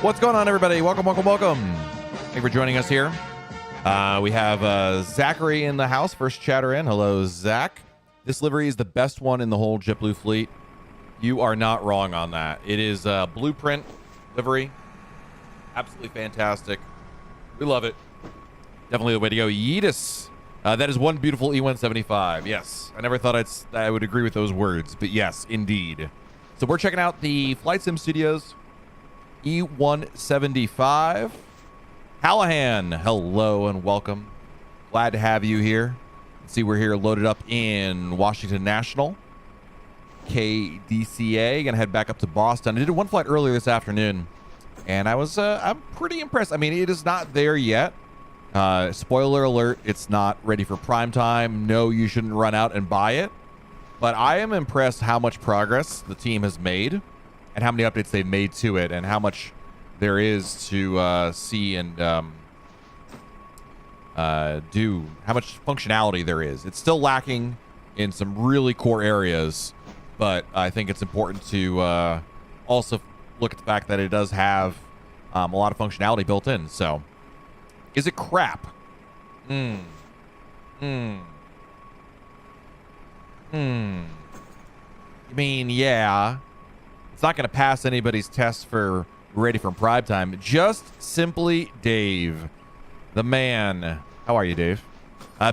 What's going on, everybody? Welcome. Thank you for joining us here. We have Zachary in the house, first chatter in. Hello, Zach. This livery is the best one in the whole JetBlue fleet. You are not wrong on that. It is a blueprint livery. Absolutely fantastic. We love it. Definitely the way to go. Yeetus. That is one beautiful E175. Yes. I never thought I would agree with those words, but yes, indeed. So we're checking out the Flight Sim Studios E175. Hallahan, hello and welcome. Glad to have you here. See, we're here loaded up in Washington National. KDCA. Gonna head back up to Boston. I did one flight earlier this afternoon, and I'm pretty impressed. I mean, it is not there yet. Spoiler alert, it's not ready for prime time. No, you shouldn't run out and buy it. But I am impressed how much progress the team has made and how many updates they've made to it and how much there is to see and do, how much functionality there is. It's still lacking in some really core areas, but I think it's important to also look at the fact that it does have a lot of functionality built in. So, is it crap? I mean, yeah. It's not going to pass anybody's test for ready for prime time. Just simply Dave, the man. How are you, Dave?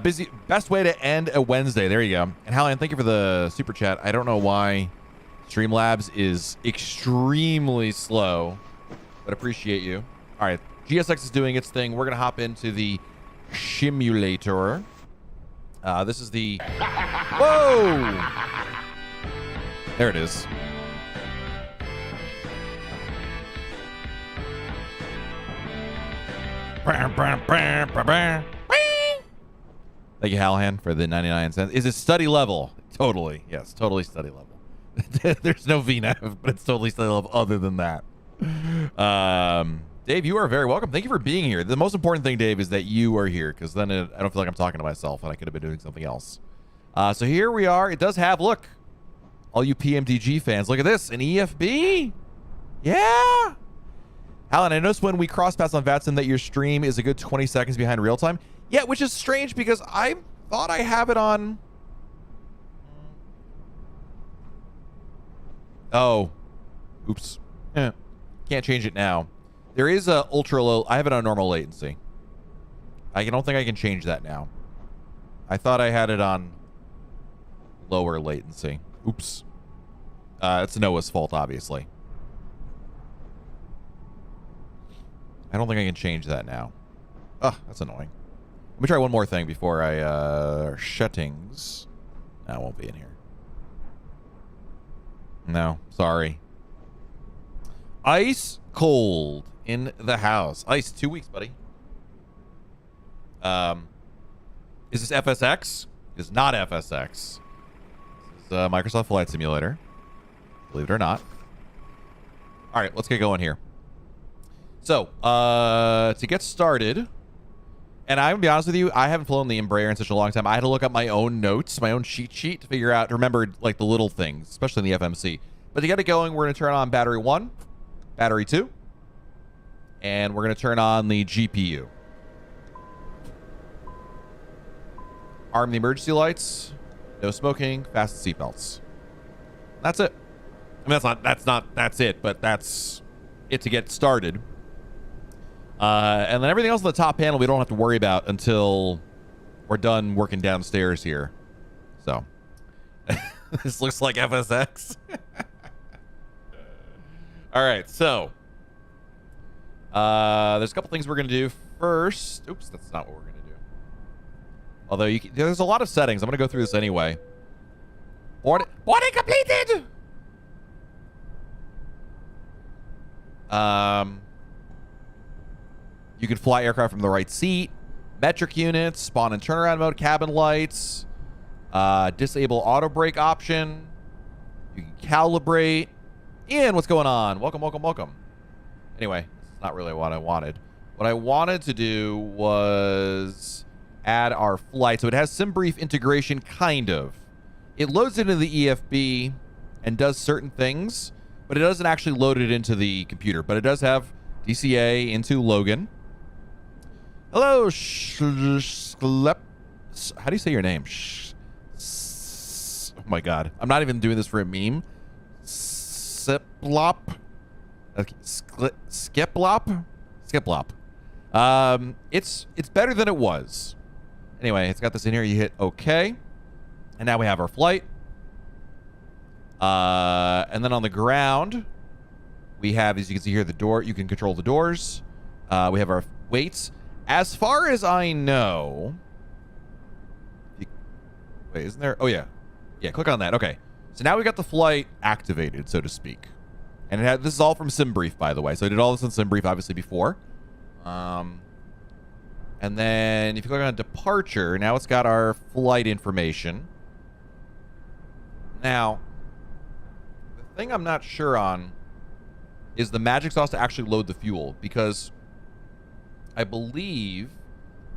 Busy. Best way to end a Wednesday. There you go. And Hallian, thank you for the super chat. I don't know why Streamlabs is extremely slow, but appreciate you. All right. GSX is doing its thing. We're going to hop into the simulator. This is the... Whoa! There it is. Thank you, Hallahan, for the 99 cents. Is it study level? Totally. Yes, totally study level. There's no VNAV, but it's totally study level other than that. Dave, you are very welcome. Thank you for being here. The most important thing, Dave, is that you are here, because then I don't feel like I'm talking to myself, and I could have been doing something else. So here we are. It does have, look, all you PMDG fans, look at this, an EFB. Yeah. Alan, I noticed when we cross-pass on VATSIM that your stream is a good 20 seconds behind real time. Yeah, which is strange because I thought I have it on... Oh. Oops. Can't change it now. There is a ultra low... I have it on normal latency. I don't think I can change that now. I thought I had it on lower latency. Oops. It's Noah's fault, obviously. I don't think I can change that now. Ugh, that's annoying. Let me try one more thing before I... settings. No, it won't be in here. No, sorry. Ice cold in the house. Ice, 2 weeks, buddy. Is this FSX? It is not FSX. This is Microsoft Flight Simulator. Believe it or not. All right, let's get going here. So, to get started, and I'm gonna be honest with you, I haven't flown the Embraer in such a long time. I had to look up my own notes, my own cheat sheet to figure out, to remember like the little things, especially in the FMC. But to get it going, we're gonna turn on battery 1, battery 2, and we're gonna turn on the GPU. Arm the emergency lights, no smoking, fasten seatbelts. That's it. I mean, that's it, but that's it to get started. And then everything else on the top panel we don't have to worry about until we're done working downstairs here. So this looks like FSX. All right, so there's a couple things we're gonna do first. Oops, that's not what we're gonna do. Although there's a lot of settings. I'm gonna go through this anyway. Boarding completed. You can fly aircraft from the right seat, metric units, spawn and turnaround mode, cabin lights, disable auto brake option. You can calibrate. Ian, what's going on? Welcome. Anyway, it's not really what I wanted. What I wanted to do was add our flight. So it has SimBrief integration, kind of. It loads into the EFB and does certain things, but it doesn't actually load it into the computer. But it does have DCA into Logan. Hello, Schlep. How do you say your name? Oh my God. I'm not even doing this for a meme. Siplop. Okay. Skiplop. It's better than it was. Anyway, it's got this in here. You hit OK. And now we have our flight. And then on the ground, we have, as you can see here, the door. You can control the doors. We have our weights. As far as I know... Wait, isn't there? Oh, yeah. Yeah, click on that. Okay. So now we got the flight activated, so to speak. And it had, this is all from SimBrief, by the way. So I did all this in SimBrief, obviously, before. And then if you click on departure, now it's got our flight information. Now, the thing I'm not sure on is the magic sauce to actually load the fuel, because I believe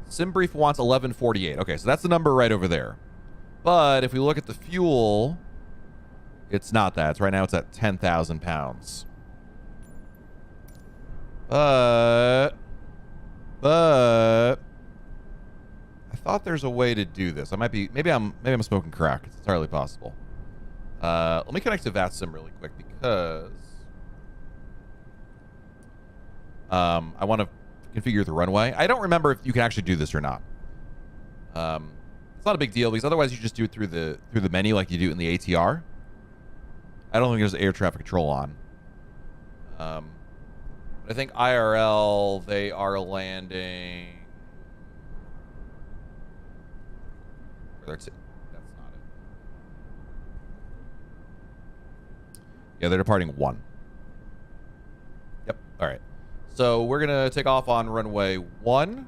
SimBrief wants 1148. Okay, so that's the number right over there. But if we look at the fuel, it's not that. It's right now it's at 10,000 pounds. But I thought there's a way to do this. I might be maybe I'm smoking crack. It's entirely possible. Let me connect to VATSIM really quick because I want to configure the runway. I don't remember if you can actually do this or not. It's not a big deal because otherwise you just do it through the menu like you do in the ATR. I don't think there's air traffic control on. But I think IRL, they are landing. That's not it. Yeah, they're departing 1. Yep. All right. So we're going to take off on runway 1.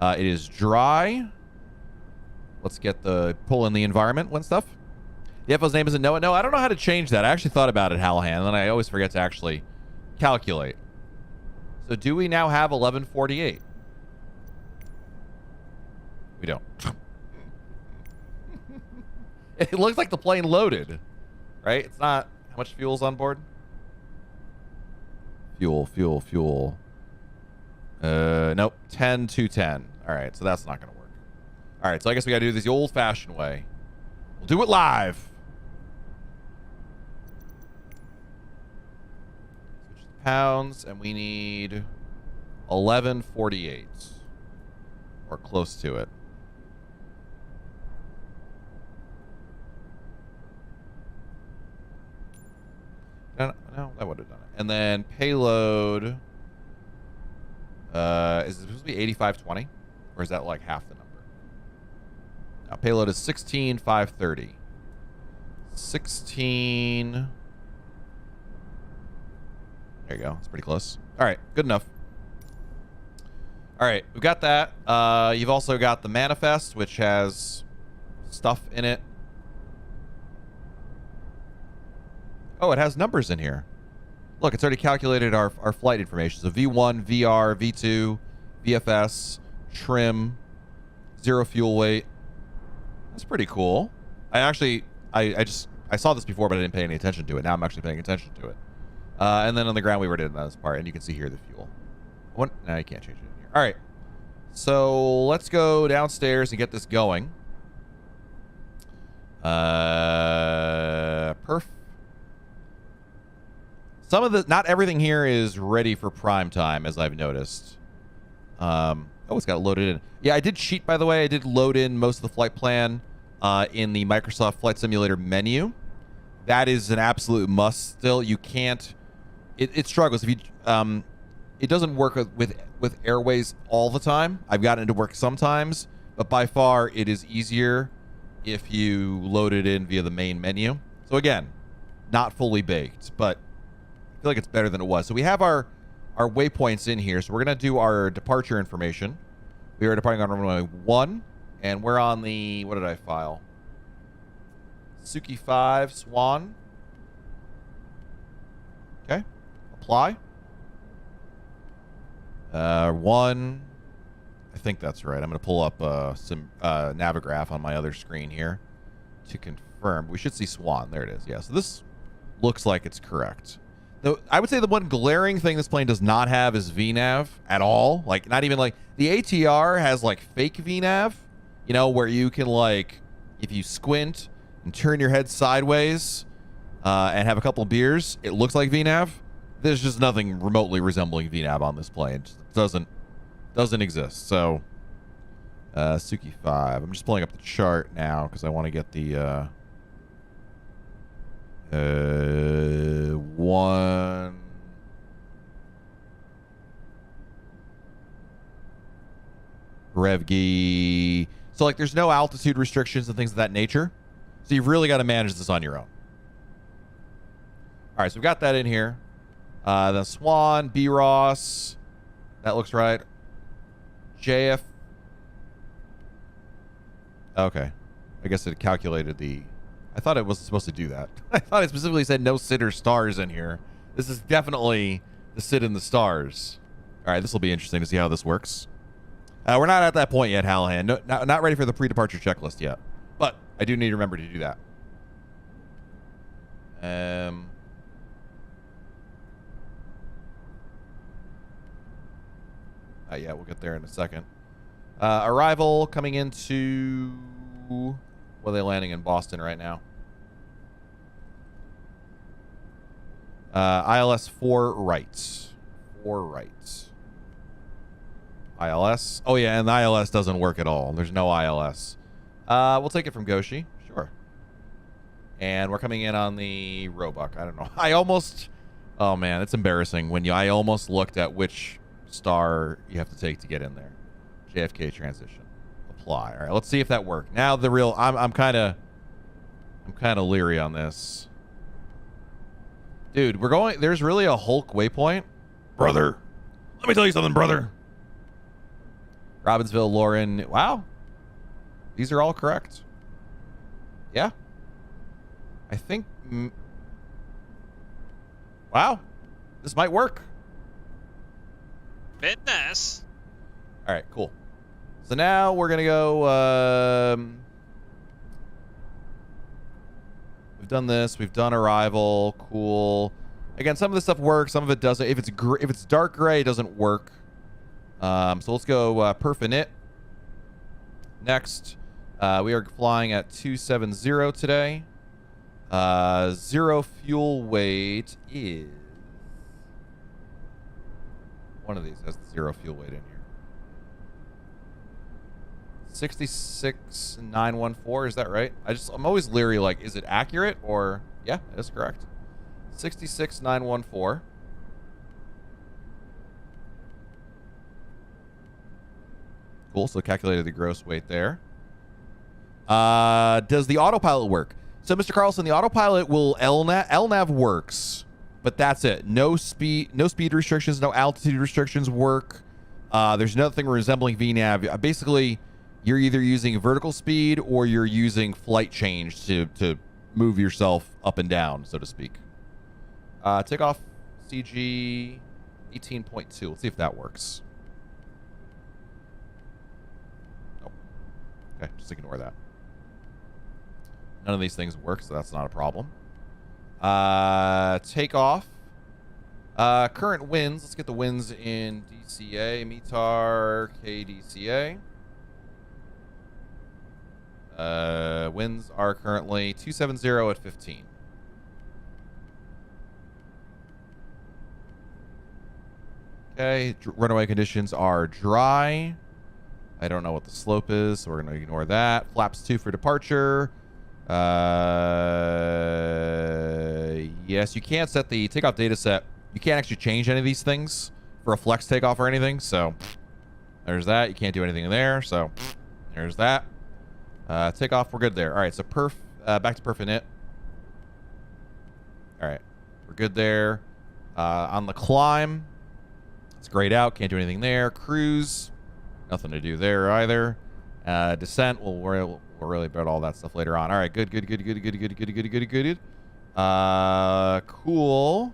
It is dry. Let's get pull in the environment and stuff. The FO's name isn't Noah. No, I don't know how to change that. I actually thought about it, Hallahan, and then I always forget to actually calculate. So do we now have 1148? We don't. It looks like the plane loaded, right? It's not. How much fuel's on board? Fuel. Nope. 10 to 10. All right, so that's not going to work. All right, so I guess we got to do this the old-fashioned way. We'll do it live. Switch to pounds, and we need 1148, or close to it. No, that would have done it. And then payload. Is it supposed to be 8520? Or is that like half the number? Now, payload is 16,530. 16. There you go. It's pretty close. All right. Good enough. All right. We've got that. You've also got the manifest, which has stuff in it. Oh, it has numbers in here. Look, it's already calculated our flight information. So V1, VR, V2, VFS, trim, 0 fuel weight. That's pretty cool. I saw this before, but I didn't pay any attention to it. Now I'm actually paying attention to it. And then on the ground, we were doing this part, and you can see here the fuel. Now you can't change it in here. All right. So let's go downstairs and get this going. Perf. Not everything here is ready for prime time, as I've noticed. Oh, it's got it loaded in. Yeah, I did cheat, by the way. I did load in most of the flight plan in the Microsoft Flight Simulator menu. That is an absolute must still. You can't... It struggles. If you, it doesn't work with Airways all the time. I've gotten it to work sometimes, but by far it is easier if you load it in via the main menu. So again, not fully baked, but I feel like it's better than it was. So we have our waypoints in here. So we're going to do our departure information. We are departing on runway 1, and we're on the, what did I file? Suki 5 Swan. Okay. Apply. 1. I think that's right. I'm going to pull up some Navigraph on my other screen here to confirm. We should see Swan. There it is. Yeah, so this looks like it's correct. I would say the one glaring thing this plane does not have is VNav at all. Like, not even like the ATR has like fake VNav, you know, where you can like, if you squint and turn your head sideways and have a couple of beers, it looks like VNav. There's just nothing remotely resembling VNav on this plane. It just doesn't exist. So Suki 5. I'm just pulling up the chart now because I want to get the one Revgi. So like there's no altitude restrictions and things of that nature. So you've really got to manage this on your own. All right, so we've got that in here. Then Swan, B-Ross. That looks right. JF. Okay. I guess it calculated the... I thought it wasn't supposed to do that. I thought it specifically said no sit or stars in here. This is definitely the sit in the stars. All right, this will be interesting to see how this works. We're not at that point yet, Hallahan. No, not ready for the pre-departure checklist yet. But I do need to remember to do that. Yeah, we'll get there in a second. Arrival coming into... Well, they're landing in Boston right now. ILS 4 right. 4 right. ILS. Oh, yeah, and the ILS doesn't work at all. There's no ILS. We'll take it from Goshi. Sure. And we're coming in on the Roebuck. I don't know. I almost... Oh, man, it's embarrassing when I almost looked at which star you have to take to get in there. JFK transition. Apply. All right, let's see if that worked. Now the real... I'm kind of leery on this. Dude, we're going... There's really a Hulk waypoint. Brother. Let me tell you something, brother. Robbinsville, Lauren. Wow. These are all correct. Yeah. I think... Wow. This might work. Fitness. All right, cool. So now we're going to go... We've done this. We've done arrival. Cool. Again, some of this stuff works. Some of it doesn't. If it's dark gray, it doesn't work. So let's go perf init. Next, we are flying at 270 today. Zero fuel weight is... One of these has zero fuel weight in here. 66914, is that right? I'm always leery, like, is it accurate or... Yeah, that is correct. 66914. Cool, so calculated the gross weight there. Does the autopilot work? So, Mr. Carlson, the autopilot will LNAV works, but that's it. No speed restrictions, no altitude restrictions work. There's nothing resembling VNAV. Basically, you're either using vertical speed or you're using flight change to move yourself up and down, so to speak. Takeoff CG 18.2. Let's see if that works. Oh. Okay, just ignore that. None of these things work, so that's not a problem. Takeoff. Current winds. Let's get the winds in DCA. METAR, KDCA. Winds are currently 270 at 15. Okay, runaway conditions are dry. I don't know what the slope is, so we're going to ignore that. Flaps 2 for departure. Yes, you can't set the takeoff data set. You can't actually change any of these things for a flex takeoff or anything, so there's that. You can't do anything in there, so there's that. Takeoff, we're good there. All right, so back to perf init. All right, we're good there. On the climb, it's grayed out. Can't do anything there. Cruise, nothing to do there either. Descent, we'll worry about all that stuff later on. All right, good. Cool.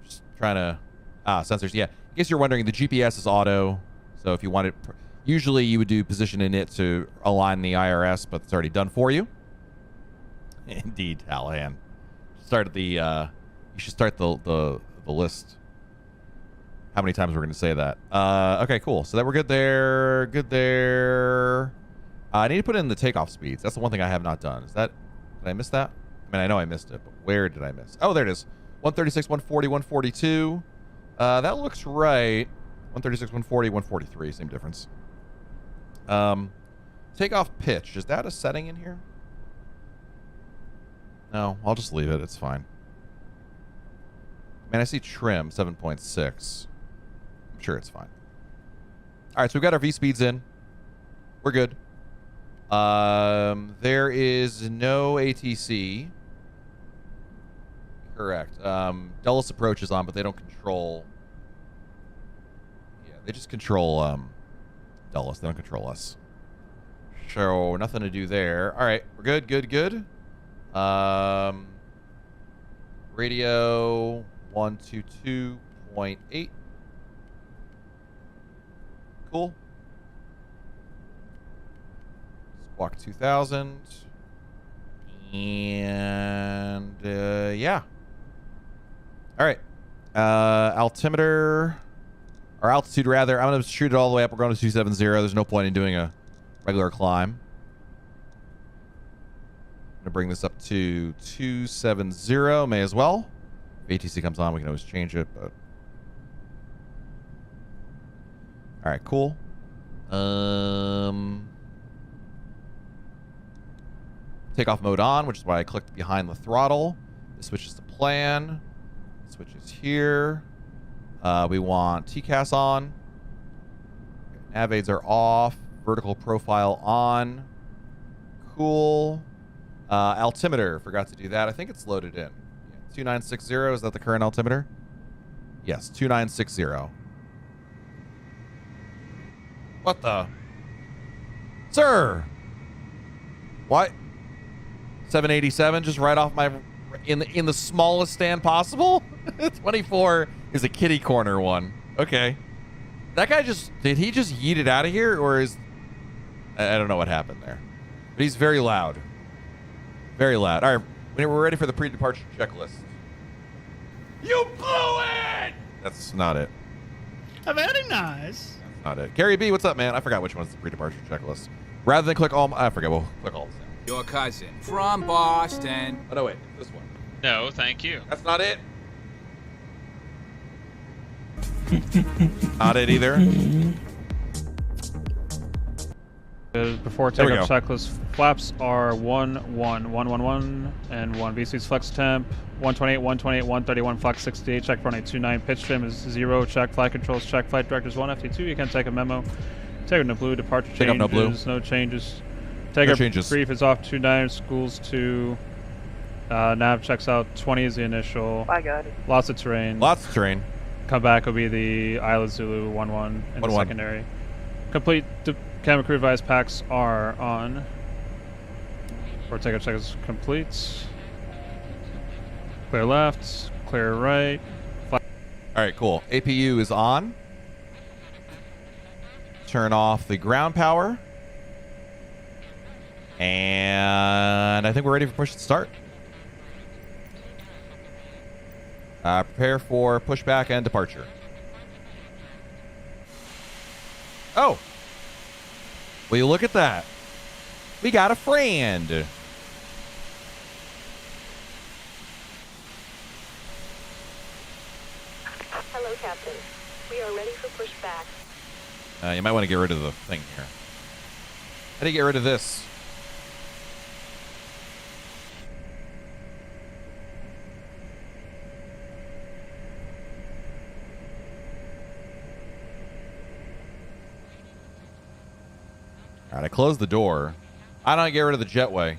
Just trying to... sensors, yeah. In case you're wondering, the GPS is auto. So if you wanted... Usually you would do position init to align the IRS, but it's already done for you. Indeed, Hallahan. Started the You should start the list. How many times we're going to say that? Okay, cool. So that we're good there. Good there. I need to put in the takeoff speeds. That's the one thing I have not done. Did I miss that? I mean, I know I missed it, but where did I miss? Oh, there it is. 136, 140, 142. That looks right. 136, 140, 143. Same difference. Takeoff pitch. Is that a setting in here? No, I'll just leave it. It's fine. Man, I see trim 7.6. I'm sure it's fine. All right, so we've got our V speeds in. We're good. There is no ATC. Correct. Dulles approach is on, but they don't control. Yeah, they just control Dulles. They don't control us. So nothing to do there. All right, we're good. Good. Radio 122.8. Cool. Squawk 2000. And yeah. All right. Altimeter, or altitude rather. I'm going to shoot it all the way up. We're going to 270. There's no point in doing a regular climb. I'm going to bring this up to 270. May as well. If ATC comes on, we can always change it, but. All right, cool. Takeoff mode on, which is why I clicked behind the throttle. This switches to plan. Switches here. We want TCAS on. Nav aids are off. Vertical profile on. Cool. Altimeter, forgot to do that. I think it's loaded in. Yeah, 2960, is that the current altimeter? Yes, 2960. What the? Sir! What? 787 just right off my in the smallest stand possible? 24 is a kitty corner one. Okay. That guy did he just yeet it out of here, or is I don't know what happened there. But he's very loud. Very loud. All right, we're ready for the pre-departure checklist. You blew it! That's not it. Very nice. That's not it. Gary B, what's up, man? I forgot which one's the pre-departure checklist. Rather than click all, I forget. We'll click all. Your cousin from Boston. Oh no, wait, this one. No, thank you. That's not it. Not it either. Before takeoff checklist, flaps are 1, 1, 1, 1, 1, and 1. VC's flex temp 128, 128, 131, flex 68. Check for 29. Pitch trim is 0. Check flight controls. Check flight directors 1, FT2. You can take a memo. Take no blue. Departure changes. Take up no blue. No changes. Take up brief is off 29. Schools 2. Nav checks out 20 is the initial. I got it. Lots of terrain. Lots of terrain. Come back will be the Isla Zulu 1-1 in the secondary. Complete camera crew advice packs are on. Before takeoff check is complete. Clear left, clear right. All right, cool. APU is on. Turn off the ground power. And I think we're ready for push to start. Prepare for pushback and departure. Oh. Will you look at that? We got a friend. Hello, Captain. We are ready for pushback. You might want to get rid of the thing here. How do you get rid of this? All right, I closed the door. I don't get rid of the jetway.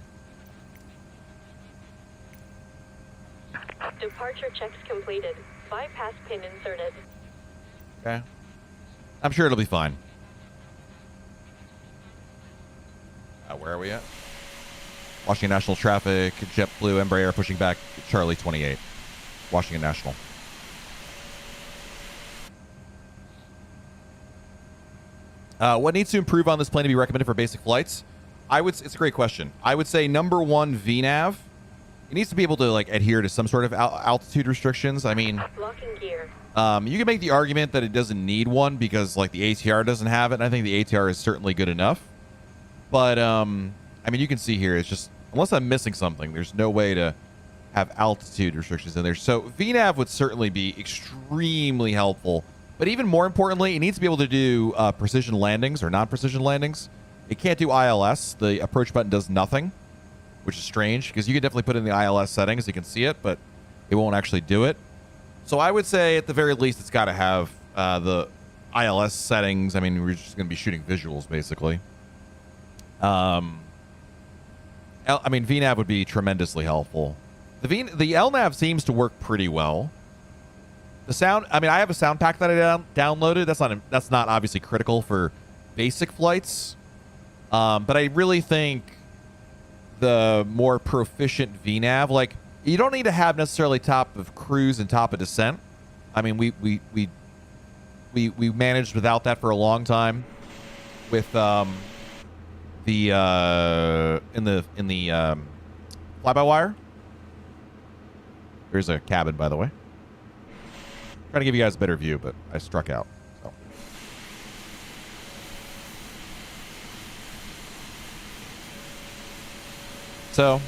Departure checks completed. Bypass pin inserted. Okay. I'm sure it'll be fine. Where are we at? Washington National traffic. JetBlue Embraer pushing back. Charlie 28. Washington National. What needs to improve on this plane to be recommended for basic flights? It's a great question. I would say number one, VNAV. it needs to be able to like adhere to some sort of altitude restrictions. I mean, Locking gear. you can make the argument that it doesn't need one because like the ATR doesn't have it. And I think the ATR is certainly good enough. But I mean, you can see here, it's just, unless I'm missing something, there's no way to have altitude restrictions in there. So VNAV would certainly be extremely helpful. But even more importantly, it needs to be able to do precision landings or non-precision landings. It can't do ILS. The approach button does nothing, which is strange because you can definitely put in the ILS settings. You can see it, but it won't actually do it. So I would say at the very least, it's got to have the ILS settings. I mean, we're just going to be shooting visuals basically. I mean, VNAV would be tremendously helpful. The LNAV seems to work pretty well. The sound, I mean, I have a sound pack that I downloaded. That's not obviously critical for basic flights. But I really think the more proficient VNAV, like you don't need to have necessarily top of cruise and top of descent. I mean, we managed without that for a long time with in the fly-by-wire. There's a cabin, by the way. Trying to give you guys a better view, but I struck out. So,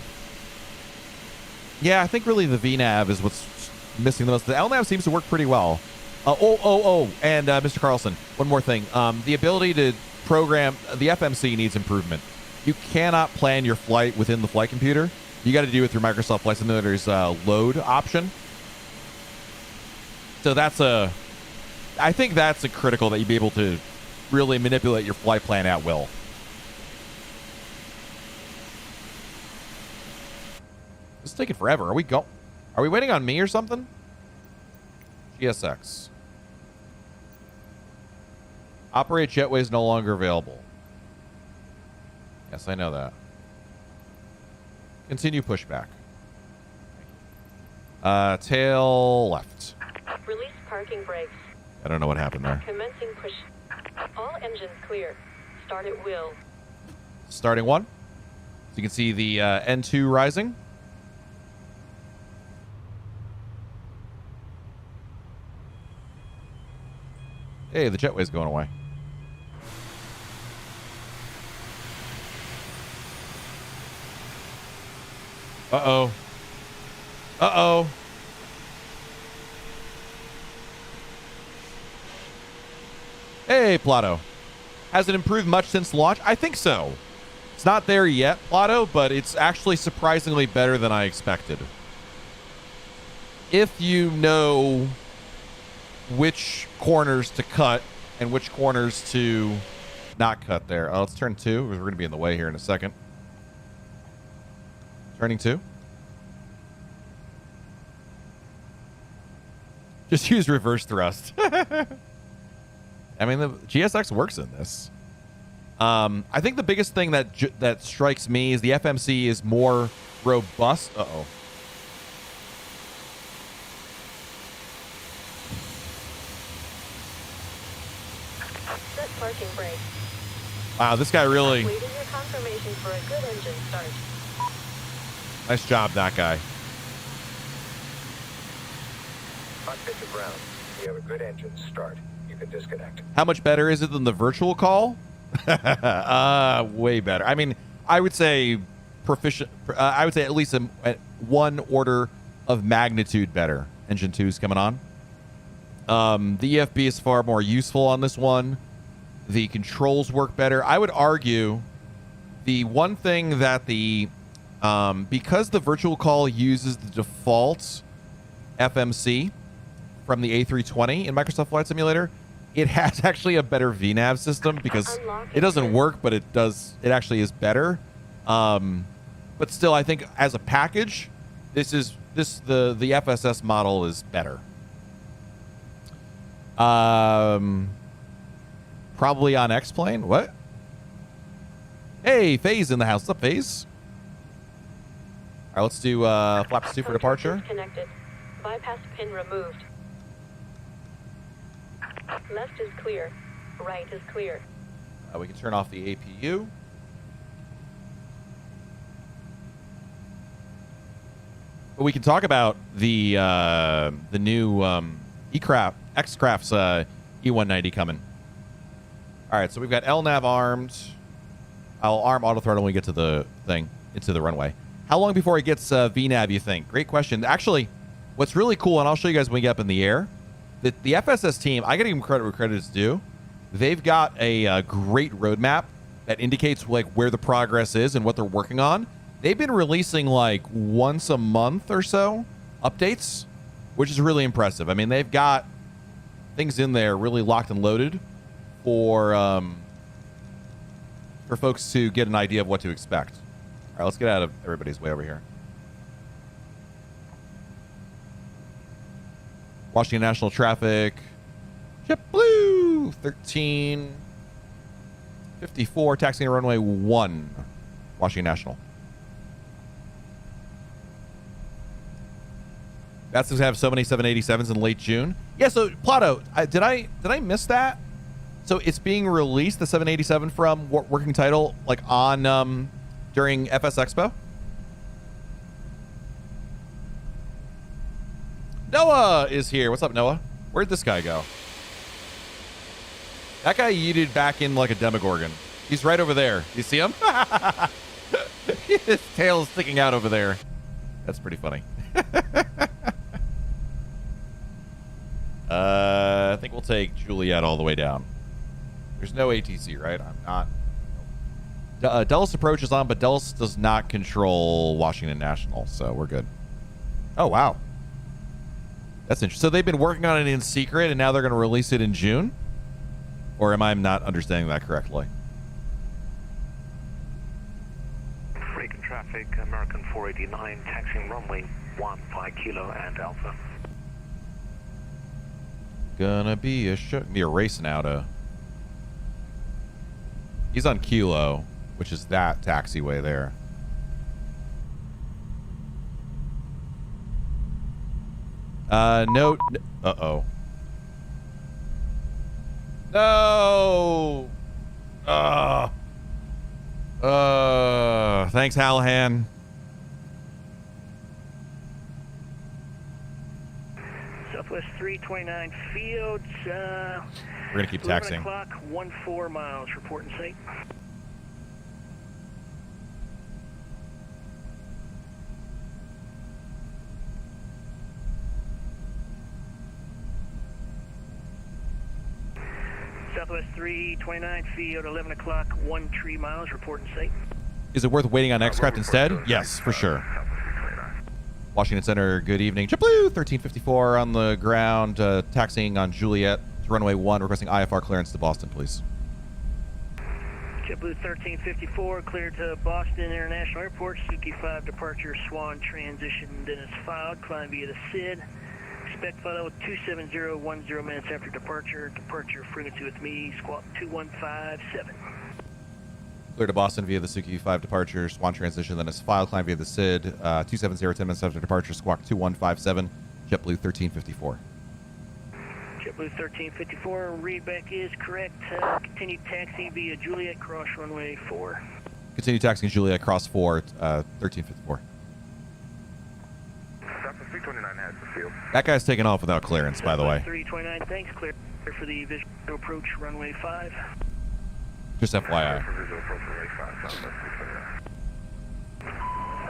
yeah, I think really the VNAV is what's missing the most. The LNAV seems to work pretty well. And Mr. Carlson, one more thing. The ability to program, the FMC needs improvement. You cannot plan your flight within the flight computer. You got to do it through Microsoft Flight Simulator's load option. So I think that's a critical that you be able to really manipulate your flight plan at will. This is taking forever. Are we waiting on me or something? GSX. Operate jetway is no longer available. Yes, I know that. Continue pushback. Tail left. Release parking brakes. I don't know what happened there. Commencing push. All engines clear. Start at will. Starting one. So you can see the N2 rising. Hey, the jetway's going away. Uh-oh. Uh-oh. Hey, Plato. Has it improved much since launch? I think so. It's not there yet, Plato, but it's actually surprisingly better than I expected. If you know which corners to cut and which corners to not cut there. Oh, let's turn 2 because we're going to be in the way here in a second. Turning 2. Just use reverse thrust. I mean, the GSX works in this. I think the biggest thing that strikes me is the FMC is more robust. Uh-oh. Set parking brake. Wow, this guy really... Waiting your confirmation for a good engine start. Nice job, that guy. Cockpit to ground. We have a good engine start. You can disconnect. How much better is it than the virtual call? Way better. I mean, I would say proficient. I would say at least one order of magnitude better. Engine 2 is coming on. The EFB is far more useful on this one. The controls work better. I would argue the one thing that because the virtual call uses the default FMC from the A320 in Microsoft Flight Simulator, it has actually a better VNAV system because it doesn't work, but it does. It actually is better. But still, I think as a package, the FSS model is better. Probably on X-Plane. What? Hey, FaZe in the house. What's up, FaZe? All right, let's do flaps 2 for departure. Disconnected. Bypass pin removed. Left is clear. Right is clear. We can turn off the APU. But we can talk about the new X-Craft's E190 coming. All right, so we've got LNAV armed. I'll arm auto throttle when we get to the thing, into the runway. How long before it gets VNAV, you think? Great question. Actually, what's really cool, and I'll show you guys when we get up in the air, the FSS team, I got to give them credit where credit is due. They've got a great roadmap that indicates like where the progress is and what they're working on. They've been releasing like once a month or so updates, which is really impressive. I mean, they've got things in there really locked and loaded for folks to get an idea of what to expect. All right, let's get out of everybody's way over here. Washington National traffic. JetBlue 1354, taxiing runway 1, Washington National. That's going to have so many 787s in late June. Yeah, so Plato, did I miss that? So it's being released, the 787 from working title, like on during FS Expo. Noah is here. What's up, Noah? Where'd this guy go? That guy yeeted back in like a Demogorgon. He's right over there. You see him? His tail's sticking out over there. That's pretty funny. I think we'll take Juliet all the way down. There's no ATC, right? I'm not. Dulles approach is on, but Dulles does not control Washington National, so we're good. Oh, wow. That's interesting. So they've been working on it in secret, and now they're going to release it in June? Or am I not understanding that correctly? Breaking traffic, American 489, taxiing runway 15 Kilo and Alpha. Gonna be a race now. He's on Kilo, which is that taxiway there. No. Uh-oh. No. Thanks, Hallahan. Southwest 329 Fields. We're gonna keep taxiing. 11 o'clock, 14 miles. Report in sight. Southwest 329 Field, 11 o'clock, 13 miles. Report in sight. Is it worth waiting on X-Craft instead? Yes, for sure. Washington Center, good evening. JetBlue 1354 on the ground, taxiing on Juliet to runway 1, requesting IFR clearance to Boston, please. JetBlue 1354, cleared to Boston International Airport. Suki 5 departure, Swan transition, Dennis filed, climb via the SID. Expect follow 27010 minutes after departure. Departure frequency with me, squawk 2157. Clear to Boston via the Suki 5 departure, Swan transition, then is filed, climb via the SID, 270 10 minutes after departure, squawk 2157, JetBlue 1354. JetBlue 1354, readback is correct. Continue taxi via Juliet, cross runway 4. Continue taxiing Juliet, cross 4, 1354. That guy's taking off without clearance, by the way. 329, thanks, clear for the visual approach runway 5. Just FYI.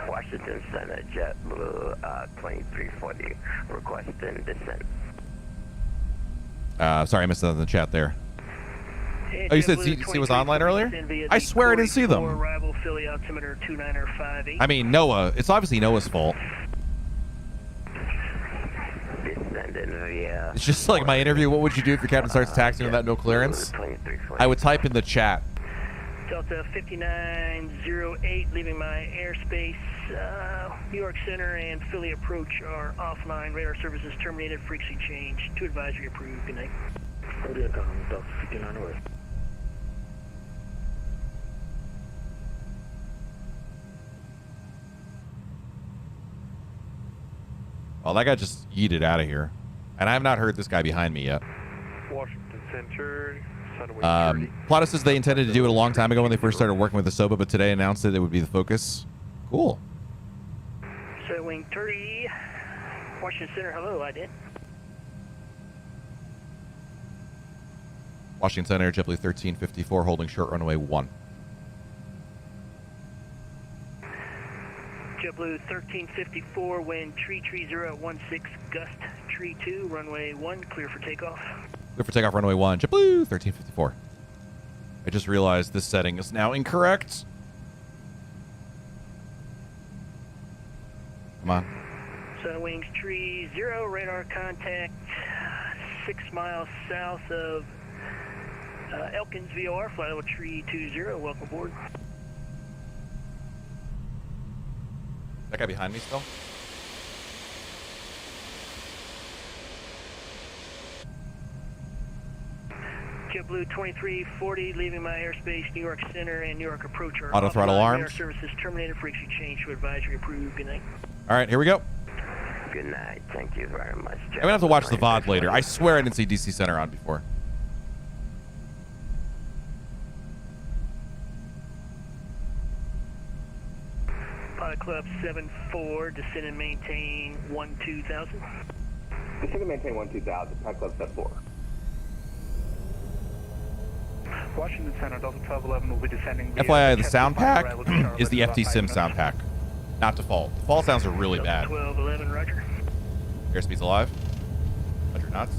Washington Center, JetBlue 2340, requesting descent. Sorry, I missed that in the chat there. Hey, oh, you said CDC was online earlier? I swear I didn't see them. Arrival, Philly altimeter 2958. I mean, Noah. It's obviously Noah's fault. It's just like my interview. What would you do if your captain starts taxiing without no clearance? I would type in the chat. Delta 5908, leaving my airspace. New York Center and Philly approach are offline. Radar services terminated. Frequency change. To advisory approved. Good night. Delta 5908. Well, that guy just yeeted out of here. And I have not heard this guy behind me yet. Washington Center, Plata says they intended to do it a long time ago when they first started working with the SOBA, but today announced that it would be the focus. Cool. Set wing 30, Washington Center, hello, ident. Washington Center, JetBlue 1354, holding short runway 1. JetBlue 1354, wind tree 0 at 16, gust tree 2, runway 1, clear for takeoff. Clear for takeoff, runway 1, JetBlue 1354. I just realized this setting is now incorrect. Come on. Sun wings tree 0, radar contact 6 miles south of Elkins VOR, flight level tree 20, welcome aboard. That guy behind me still? JetBlue 2340, leaving my airspace, New York Center and New York approach are auto throttle arms. Air services terminated, frequency change to advisory approved. Good night. All right, here we go. Good night. Thank you very much. I'm gonna have to watch the VOD later. I swear I didn't see DC Center on before. Pilot Club 74, descend and maintain 12,000. Descend and maintain 12,000, Pilot Club 74. Washington Center, Delta 1211 will be descending. FYI, the sound pack is the FT Sim sound pack, not default. Default sounds are really bad. 1211, roger. Airspeed's alive. 100 knots.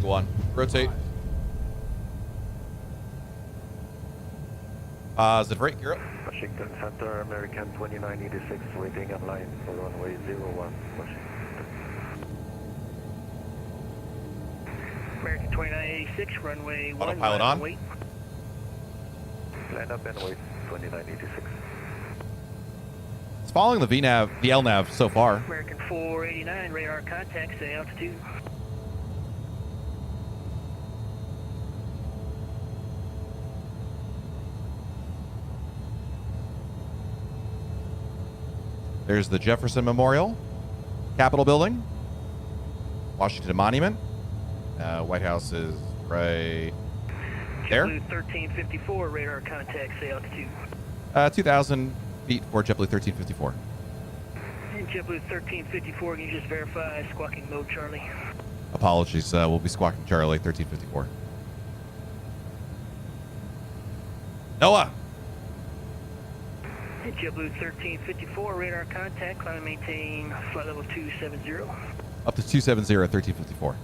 Go on. Rotate. Positive rate, you're up. Washington Center, American 2986, waiting on line for runway 01, Washington. American 2986, runway 1. Autopilot on. Wait. Land up and wait, 2986. It's following the VNAV, the LNAV so far. American 489, radar contact, stay altitude. There's the Jefferson Memorial, Capitol Building, Washington Monument. White House is right there. JetBlue 1354, radar contact, stay altitude. 2,000 feet for JetBlue 1354. And JetBlue 1354, can you just verify squawking mode, Charlie? Apologies, we'll be squawking Charlie 1354. Noah! And JetBlue 1354, radar contact, climb and maintain flight level 270. Up to 270 at 1354.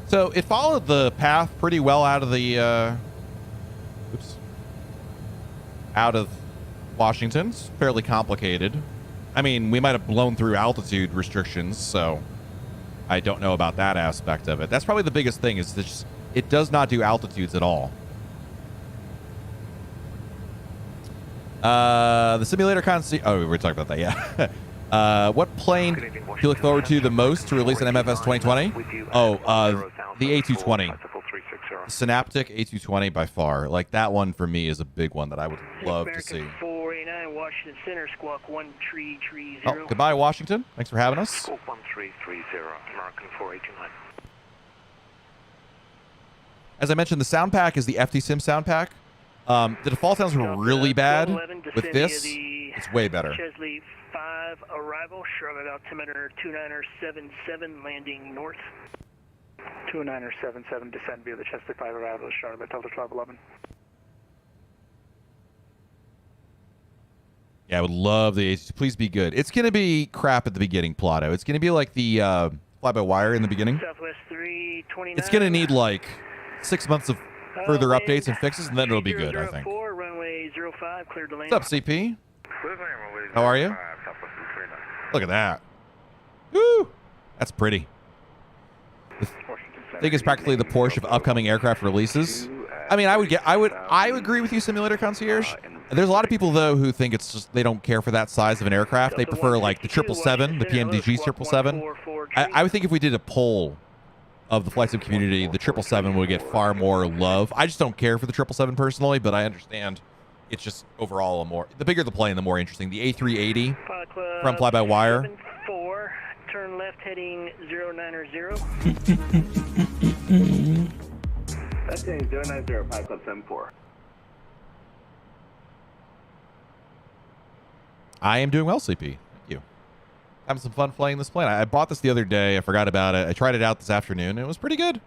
So it followed the path pretty well out of the out of Washington. It's fairly complicated. I mean, we might have blown through altitude restrictions, so I don't know about that aspect of it. That's probably the biggest thing, is that it does not do altitudes at all. The simulator oh, we were talking about that, yeah. What plane do you look forward to the most to release an MFS 2020? Oh, the A220. Synaptic A220 by far. Like, that one for me is a big one that I would love to see. 489, Washington Center, squawk 1330. Oh, goodbye, Washington. Thanks for having us. Squawk 1330, American 489. As I mentioned, the sound pack is the FT Sim sound pack. The default sounds were really bad. With this, it's way better. Chesley 5 arrival, Charlotte altimeter 2977, landing north. 2977, descend via the Chesley 5 arrival, Charlotte, Delta 1211. Yeah, I would love the A2. Please be good. It's going to be crap at the beginning, Plato. It's going to be like the fly-by-wire in the beginning. Southwest 329. It's going to need like 6 months of further updates and fixes, and then it'll be good, I think. Runway 05, cleared to land. What's up, CP? How are you? Look at that. Woo! That's pretty. I think it's practically the Porsche of upcoming aircraft releases. I mean, I agree with you, Simulator Concierge. There's a lot of people though who think it's just they don't care for that size of an aircraft. They prefer like the 777, the PMDG 777. I would think if we did a poll of the flight sim community, the 777 would get far more love. I just don't care for the 777 personally, but I understand it's just overall the bigger the plane, the more interesting. The A380 from Fly-by-Wire. turn left heading 090. That's heading 090, Flight Club 74. I am doing well, CP. Thank you. Having some fun flying this plane. I bought this the other day. I forgot about it. I tried it out this afternoon. It was pretty good.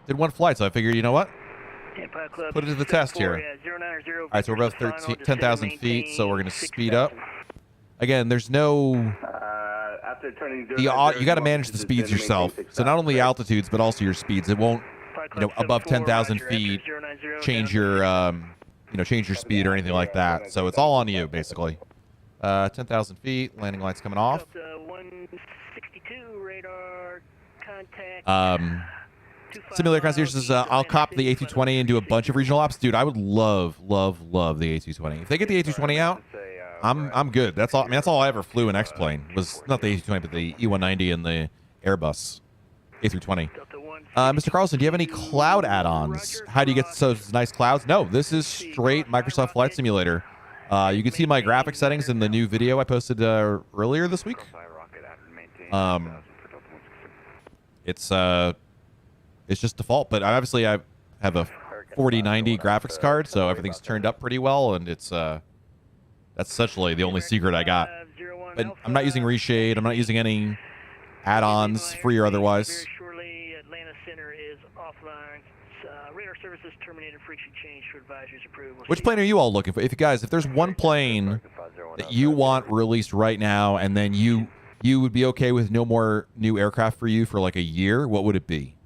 Did one flight, so I figured, you know what? Put it to the test here. All right, so we're about 10,000 feet, so we're going to speed up. Again, there's no... After turning you got to manage the speeds yourself. So not only altitudes, but also your speeds. It won't, above 10,000 feet, change your, change your speed or anything like that. So it's all on you, basically. 10,000 feet, landing lights coming off. 162 radar contact. Simulator Concierge says, I'll cop the A220 and do a bunch of regional ops. Dude, I would love the A220. If they get the A220 out, I'm good. That's all. I mean, that's all I ever flew in X-plane. Was not the A220, but the E190 and the Airbus A320. Mr. Carlson, do you have any cloud add-ons? How do you get those nice clouds? No, this is straight Microsoft Flight Simulator. You can see my graphic settings in the new video I posted earlier this week. It's just default, but obviously I have a 4090 graphics card, so everything's turned up pretty well, and it's that's essentially the only secret I got. But I'm not using reshade. I'm not using any add-ons, free or otherwise. Very shortly, Atlanta Center is offline. Radar services terminated for exchange to advisories approved. Which plane are you all looking for? If there's one plane that you want released right now, and then you would be okay with no more new aircraft for you for like a year, what would it be?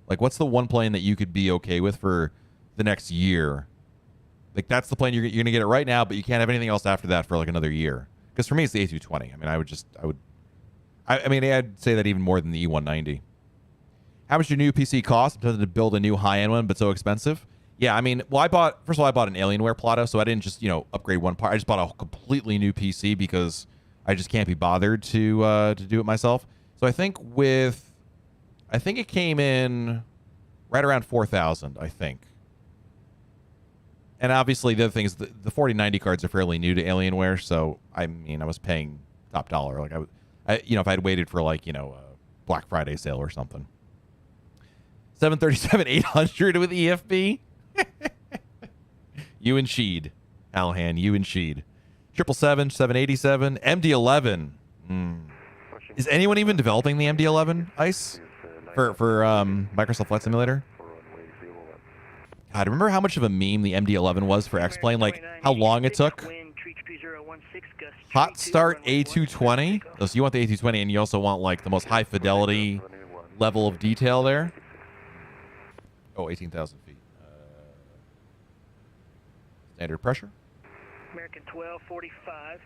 Like, what's the one plane that you could be okay with for the next year? Like, that's the plane you're going to get it right now, but you can't have anything else after that for like another year. Because for me, it's the A220. I mean, I'd say that even more than the E190. How much your new PC cost? I'm tempted to build a new high-end one, but so expensive. Yeah, I mean, well, first of all, I bought an Alienware Plato, so I didn't just, upgrade one part. I just bought a completely new PC because I just can't be bothered to do it myself. So I think it came in right around 4,000, I think. And obviously, the other thing is the 4090 cards are fairly new to Alienware, so I mean, I was paying top dollar. Like if I had waited for like a Black Friday sale or something. 737-800 with EFB. You and Sheed, Alhan. You and Sheed. 777, 787, MD-11. Is anyone even developing the MD-11 ICE for Microsoft Flight Simulator? God, remember how much of a meme the MD-11 was for X-Plane? Like, how long it took? Hot start A220. Oh, so you want the A220, and you also want, like, the most high-fidelity level of detail there? Oh, 18,000 feet. Standard pressure. American 1245.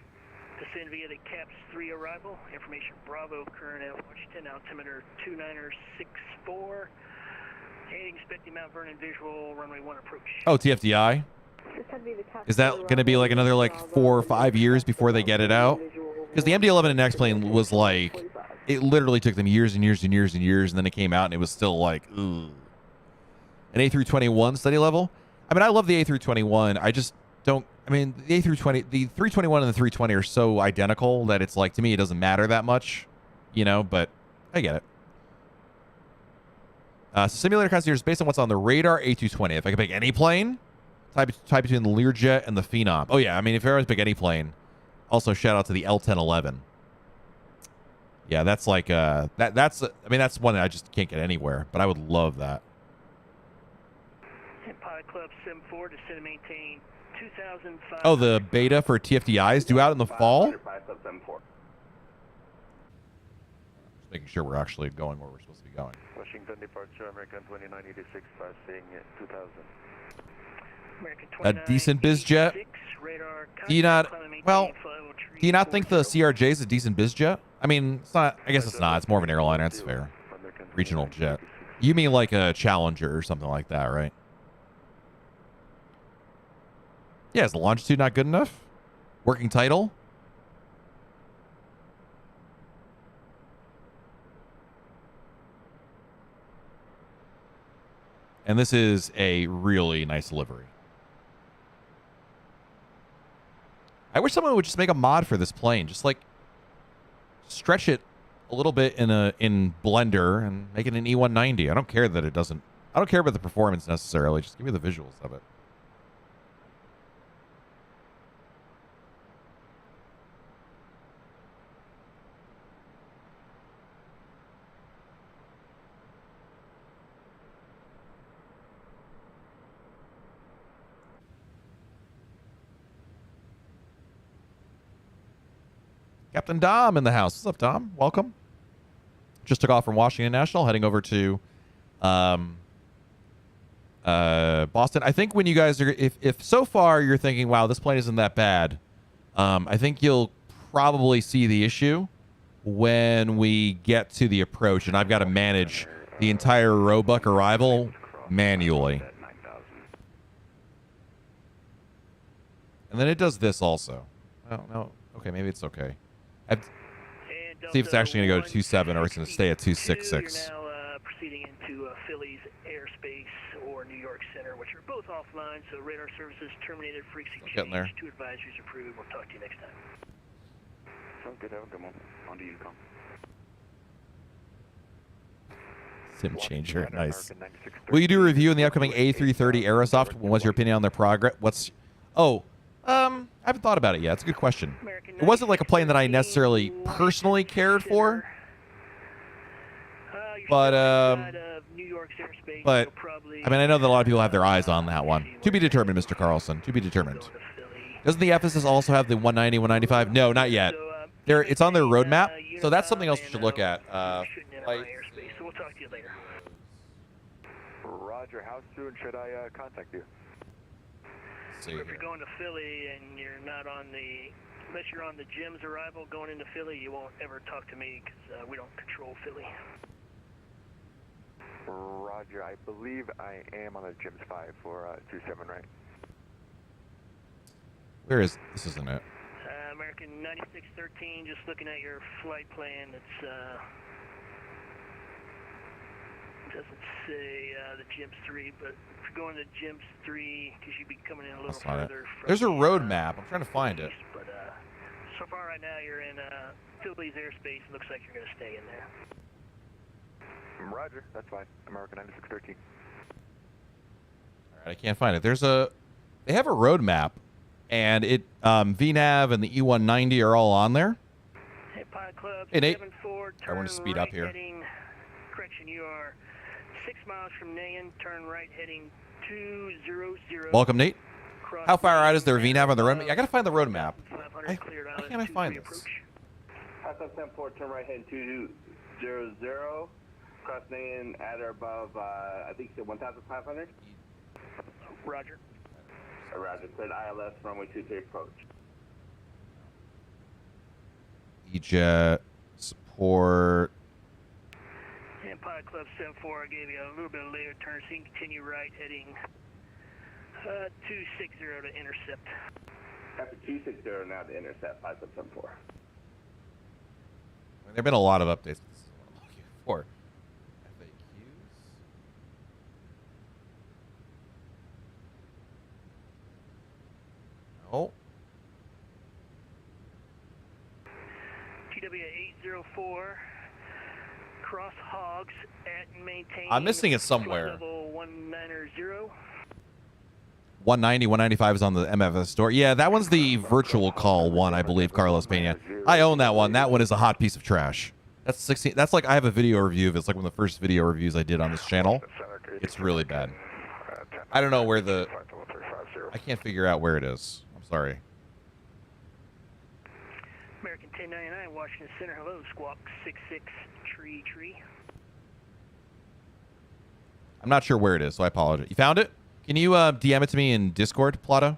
Descend via the CAPS 3 arrival. Information Bravo, current at Washington, altimeter 2964. Heading, expecting Mount Vernon visual, runway 1 approach. Oh, TFDI? Is that going to be like another like 4 or 5 years before they get it out? Because the MD-11 and X-Plane was like, it literally took them years and years and years and years, and then it came out and it was still like, ugh. An A321 study level? I mean, I love the A321. I just don't, I mean, the A320, the 321 and the 320 are so identical that it's like, to me, it doesn't matter that much, but I get it. So Simulator Concierge is based on what's on the radar A220. If I could pick any plane, type between the Learjet and the Phenom. Oh, yeah. I mean, if I always pick any plane, also shout out to the L1011. Yeah, that's like, that's one that I just can't get anywhere, but I would love that. Pilot Club Sim 4, descend and maintain 2,500. Oh, the beta for TFDI is due out in the fall? Just making sure we're actually going where we're supposed to be going. Washington departure, American 2986, passing 2,000. A decent biz jet? Do you not think the CRJ is a decent biz jet? I mean, it's not, I guess it's not. It's more of an airliner. That's fair. Regional jet. You mean like a Challenger or something like that, right? Yeah, is the longitude not good enough? Working title? And this is a really nice livery. I wish someone would just make a mod for this plane. Just like stretch it a little bit in Blender and make it an E190. I don't care that it doesn't. I don't care about the performance necessarily. Just give me the visuals of it. Captain Dom in the house. What's up, Dom? Welcome. Just took off from Washington National, heading over to Boston. I think when you guys are, if so far you're thinking, wow, this plane isn't that bad, I think you'll probably see the issue when we get to the approach, and I've got to manage the entire Roebuck arrival manually. And then it does this also. I don't know. Okay, maybe it's okay. See if it's actually going to go to 27 or it's going to stay at 266. You're now proceeding into Philly's airspace or New York Center, which are both offline, so radar services terminated, frequency change, there. 2 advisories approved. We'll talk to you next time. Sounds good. Have a good one. On to Yukon. Sim changer, nice. Will you do a review in the upcoming A330 Aerosoft? What's your opinion on their progress? I haven't thought about it yet. It's a good question. It wasn't like a plane that I necessarily personally cared for, but I mean, I know that a lot of people have their eyes on that one. To be determined, Mr. Carlson. To be determined. Doesn't the FSS also have the 190, 195? No, not yet. It's on their roadmap, so that's something else you should look at. So we'll talk to you later. Roger. How soon should I contact you? If you're going to Philly and you're not on unless you're on the Jim's arrival going into Philly, you won't ever talk to me because we don't control Philly. Roger. I believe I am on a Jim's 5 for 27, right? Where is this? Isn't it? American 9613. Just looking at your flight plan. It's doesn't say the Jim's 3, but if you're going to Jim's 3, because you'd be coming in a little further. There's a road map. I'm trying to find it. But so far right now you're in Philly's airspace. It looks like you're going to stay in there. Roger, that's fine. American 9613. All right, I can't find it. They have a road map, and VNAV and the E190 are all on there. Hey, Pilot Club, hey, Nate. 74, I want to speed up here. Correction, you are 6 miles from Nayan, turn right heading 200. Welcome, Nate. How far out is their VNAV on the road map? I gotta find the road map. Why can't I find this? Passat 74, turn right heading 200. Cross Nayan at or above, I think you said 1,500? Roger. Roger, cleared ILS, runway 23 approach. E-Jet, support. And Pilot Club 74, I gave you a little bit later turn, so you can continue right heading 260 to intercept. After 260 now to intercept, Pilot Club 74. There have been a lot of updates. This is what I'm looking for. FAQs. No. TW 804. Cross Hogs at and maintain. I'm missing it somewhere. Level 190. 190, 195 is on the MFS store. Yeah, that one's the virtual call one, I believe, Carlos Pena. I own that one. That one is a hot piece of trash. That's 16. That's like I have a video review of it. It's like one of the first video reviews I did on this channel. It's really bad. I don't know where I can't figure out where it is. I'm sorry. American 1099, Washington Center. Hello, Squawk 66 Tree. I'm not sure where it is, so I apologize. You found it? Can you DM it to me in Discord, Plato?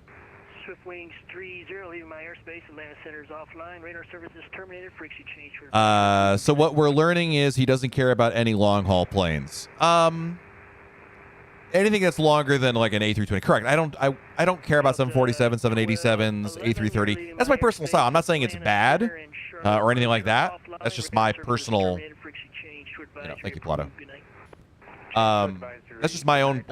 Swiftwings 30, leaving my airspace. Atlanta Center is offline. Radar services terminated. Frequency change for. So what we're learning is he doesn't care about any long haul planes. Anything that's longer than like an A320. Correct. I don't care about 747s, 787s, A330. That's my personal style. I'm not saying it's bad or anything like that. That's just my personal. Thank you, Plato. That's just my own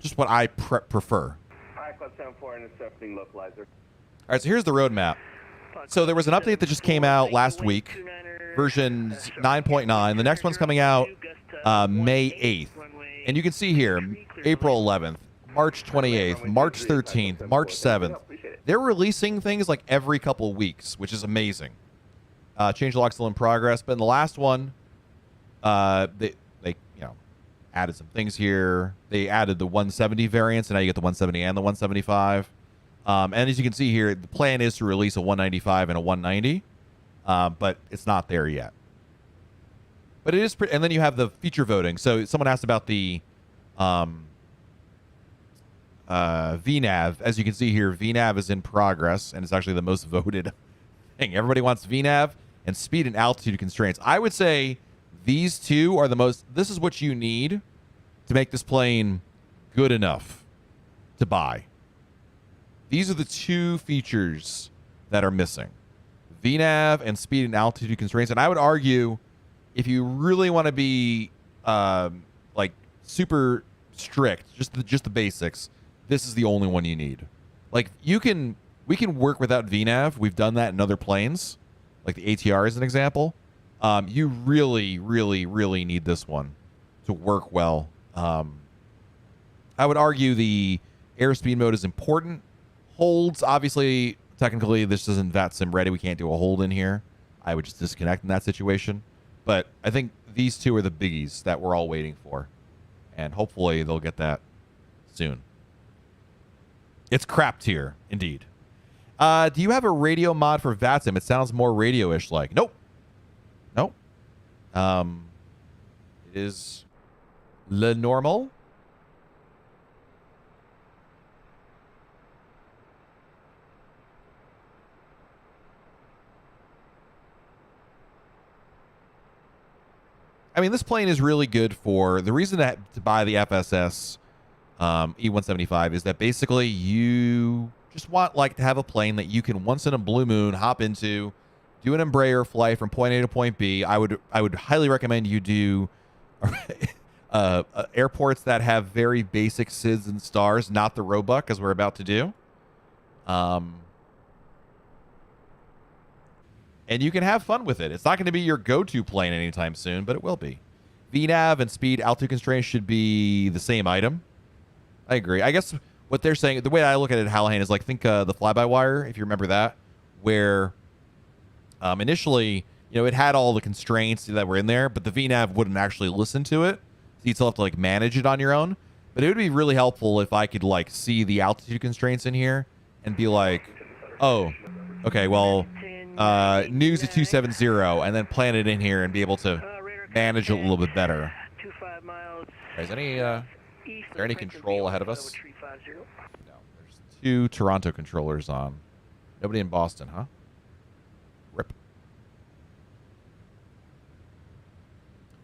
just what I prefer. Pilot Club 74 intercepting localizer. All right, so here's the road map. So there was an update that just came out last week, version 9.9. The next one's coming out May 8th. And you can see here, April 11th, March 28th, March 13th, March 7th. They're releasing things like every couple of weeks, which is amazing. Changelog still in progress, but in the last one, they added some things here. They added the 170 variants, and now you get the 170 and the 175. And as you can see here, the plan is to release a 195 and a 190, but it's not there yet. But it is, and then you have the feature voting. So someone asked about the VNAV. As you can see here, VNAV is in progress, and it's actually the most voted thing. Everybody wants VNAV and speed and altitude constraints. I would say these two are the most. This is what you need to make this plane good enough to buy. These are the two features that are missing: VNAV and speed and altitude constraints. And I would argue, if you really want to be like super strict, just the basics, this is the only one you need. Like we can work without VNAV. We've done that in other planes, like the ATR as an example. You really, really, really need this one to work well. I would argue the airspeed mode is important. Holds, obviously, technically, this isn't VAT sim ready. We can't do a hold in here. I would just disconnect in that situation. But I think these two are the biggies that we're all waiting for. And hopefully they'll get that soon. It's crap tier, indeed. Do you have a radio mod for VAT sim? It sounds more radio-ish like. Nope. Nope. It is le normal. I mean, this plane is really good for the reason to buy the FSS E175 is that basically you just want like to have a plane that you can once in a blue moon hop into, do an Embraer flight from point A to point B. I would highly recommend you do airports that have very basic SIDS and stars, not the Roebuck as we're about to do. And you can have fun with it. It's not going to be your go-to plane anytime soon, but it will be. VNAV and speed altitude constraints should be the same item. I agree. I guess what they're saying, the way I look at it, Hallahan, is like, think the fly-by-wire, if you remember that, where initially, it had all the constraints that were in there, but the VNAV wouldn't actually listen to it. So you'd still have to like manage it on your own. But it would be really helpful if I could like see the altitude constraints in here and be like, oh, okay, well, news at 270, and then plan it in here and be able to manage it a little bit better. Is there any control ahead of us? No, there's two Toronto controllers on. Nobody in Boston, huh? Rip.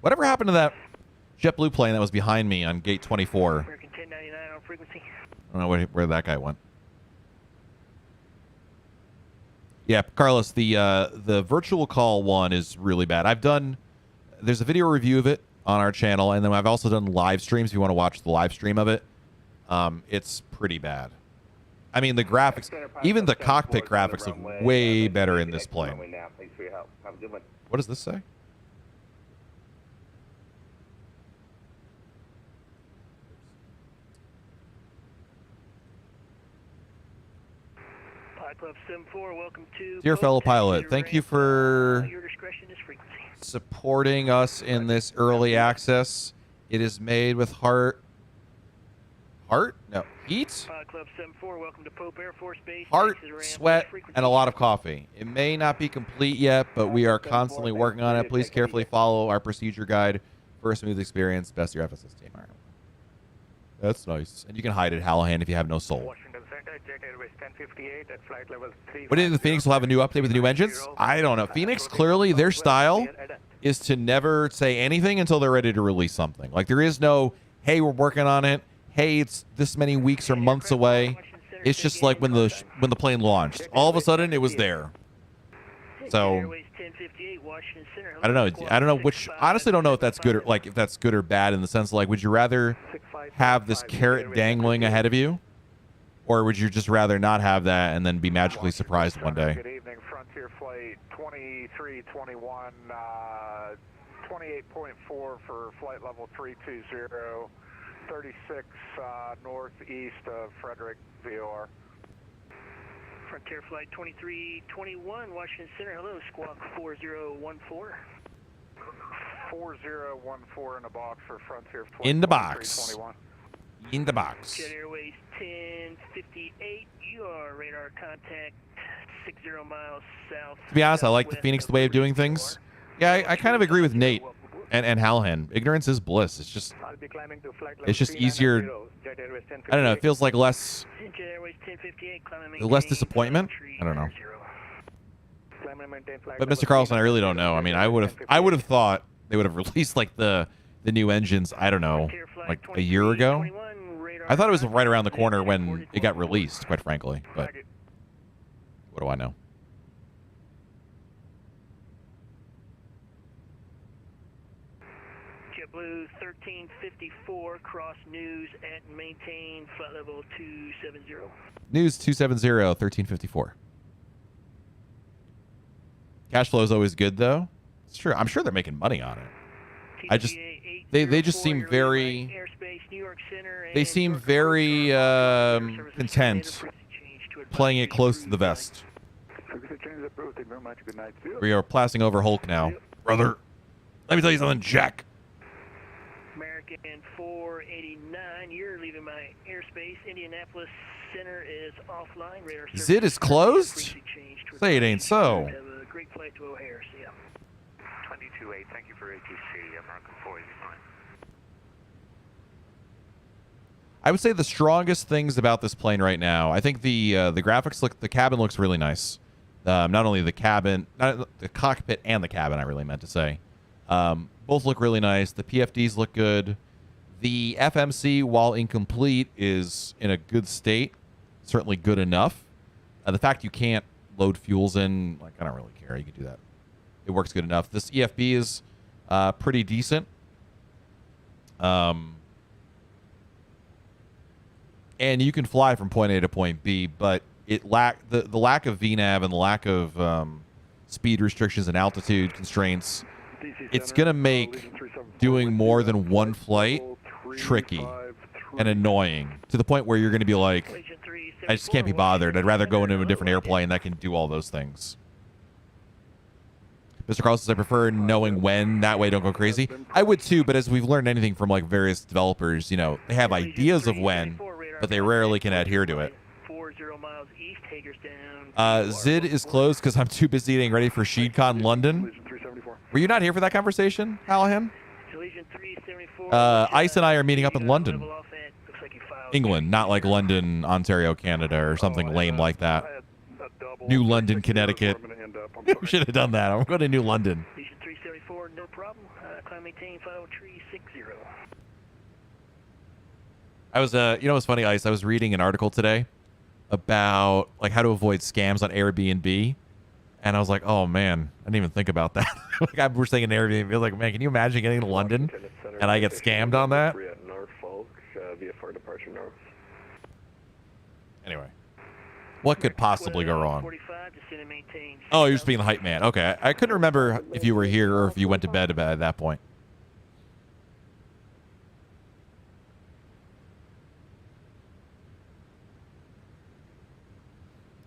Whatever happened to that JetBlue plane that was behind me on gate 24? American 1099 on frequency. I don't know where that guy went. Yeah, Carlos, the virtual call one is really bad. There's a video review of it on our channel, and then I've also done live streams if you want to watch the live stream of it. It's pretty bad. I mean, the graphics, even the cockpit graphics look way better in this plane. What does this say? Club 74, welcome to Dear fellow pilot, thank you for supporting us in this early access. It is made with heat? Club 74, welcome to Pope Air Force Base. Heart, sweat, and a lot of coffee. It may not be complete yet, but we are constantly working on it. Please carefully follow our procedure guide for a smooth experience. Best your FSS team. All right. That's nice. And you can hide it, Hallahan, if you have no soul. What do the Phoenix will have a new update with the new engines? I don't know. Phoenix, clearly, their style is to never say anything until they're ready to release something. Like, there is no, hey, we're working on it. Hey, it's this many weeks or months away. It's just like when the plane launched. All of a sudden, it was there. So, I don't know. I don't know which. Honestly, don't know if that's good or like if that's good or bad in the sense like, would you rather have this carrot dangling ahead of you? Or would you just rather not have that and then be magically surprised one day? Good evening, front flight 2321, 28.4 for flight level 320, 36 northeast of Frederick, VOR. Frontier Flight 2321, Washington Center, hello, squawk 4014. 4014 in the box for Frontier Flight In the box. 2321. In the box. Jet Airways 1058, you are radar contact 60 miles south. To be honest, I like the Phoenix way of doing things. Yeah, I kind of agree with Nate and Halhan. Ignorance is bliss. It's just easier. I don't know. It feels like less disappointment. I don't know. But Mr. Carlson, I really don't know. I mean, I would have thought they would have released like the new engines. I don't know, like a year ago. I thought it was right around the corner when it got released, quite frankly. But what do I know? JetBlue 1354, cross news at and maintain flight level 270. News 270, 1354. Cash flow is always good, though. It's true. I'm sure they're making money on it. I just they just seem very content playing it close to the vest. We are passing over Hulk now, brother. Let me tell you something, Jack. American 489, you're leaving my airspace. Indianapolis Center is offline. Radar Zid is closed? Say it ain't so. Have a great flight to O'Hare. See ya. 22-8, thank you for ATC. American 489. I would say the strongest things about this plane right now, I think the graphics look, the cabin looks really nice. Not only the cabin, not the cockpit and the cabin, I really meant to say. Both look really nice. The PFDs look good. The FMC, while incomplete, is in a good state. Certainly good enough. The fact you can't load fuels in, like, I don't really care. You can do that. It works good enough. This EFB is pretty decent. And you can fly from point A to point B, but it the lack of VNAV and the lack of speed restrictions and altitude constraints, it's going to make doing more than one flight tricky and annoying to the point where you're going to be like, I just can't be bothered. I'd rather go into a different airplane that can do all those things. Mr. Carlson says, I prefer knowing when. That way, don't go crazy. I would too, but as we've learned anything from like various developers, you know, they have ideas of when, but they rarely can adhere to it. Zid is closed because I'm too busy getting ready for SheetCon London. Were you not here for that conversation, Hallahan? Ice and I are meeting up in London. England, not like London, Ontario, Canada, or something lame like that. New London, Connecticut. We should have done that. I'm going to New London. No problem. Climb maintain 50360. I was, you know what's funny, Ice? I was reading an article today about like how to avoid scams on Airbnb, and I was like, oh man, I didn't even think about that. Like I was thinking Airbnb, I was like, man, can you imagine getting to London and I get scammed on that? Anyway, what could possibly go wrong? Oh, you're just being the hype man. Okay, I couldn't remember if you were here or if you went to bed at that point.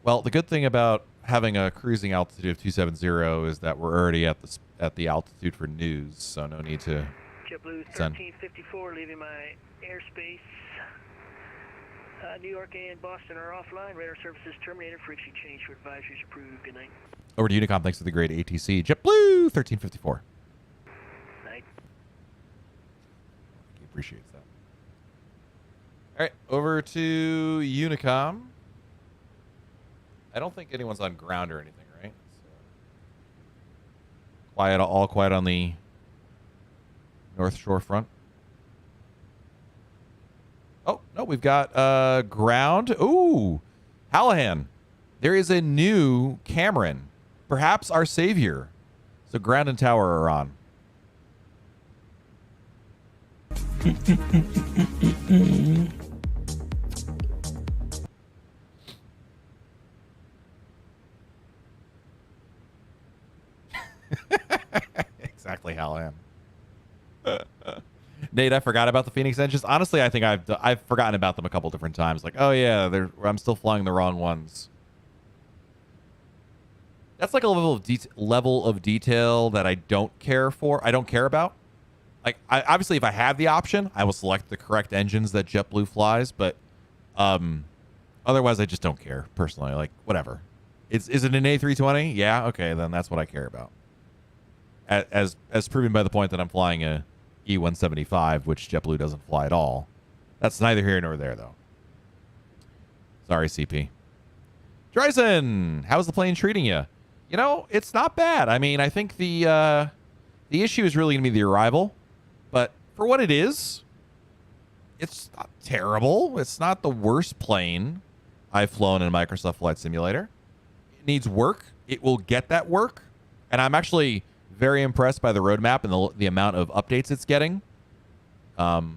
Well, the good thing about having a cruising altitude of 270 is that we're already at the altitude for news, so no need to JetBlue send. 1354, leaving my airspace. New York and Boston are offline. Radar services terminated. Frequency change to advisories approved. Good night. Over to Unicom. Thanks for the great ATC. JetBlue 1354. Night. He appreciates that. All right, over to Unicom. I don't think anyone's on ground or anything, right? So, quiet, all quiet on the North Shore front. Oh, no, we've got ground. Ooh, Hallahan. There is a new Cameron, perhaps our savior. So ground and tower are on. exactly, Hallahan. Nate, I forgot about the Phoenix engines. Honestly, I think I've forgotten about them a couple different times. Like, oh yeah, I'm still flying the wrong ones. That's like a level of detail that I don't care for. I don't care about. Like, obviously, if I have the option, I will select the correct engines that JetBlue flies. But otherwise, I just don't care personally. Like, whatever. Is it an A320? Yeah. Okay, then that's what I care about. As proven by the point that I'm flying a E175, which JetBlue doesn't fly at all. That's neither here nor there, though. Sorry, CP. Dryson, how's the plane treating you? You know, it's not bad. I mean, I think the issue is really going to be the arrival. But for what it is, it's not terrible. It's not the worst plane I've flown in Microsoft Flight Simulator. It needs work. It will get that work. And I'm actually very impressed by the roadmap and the amount of updates it's getting. So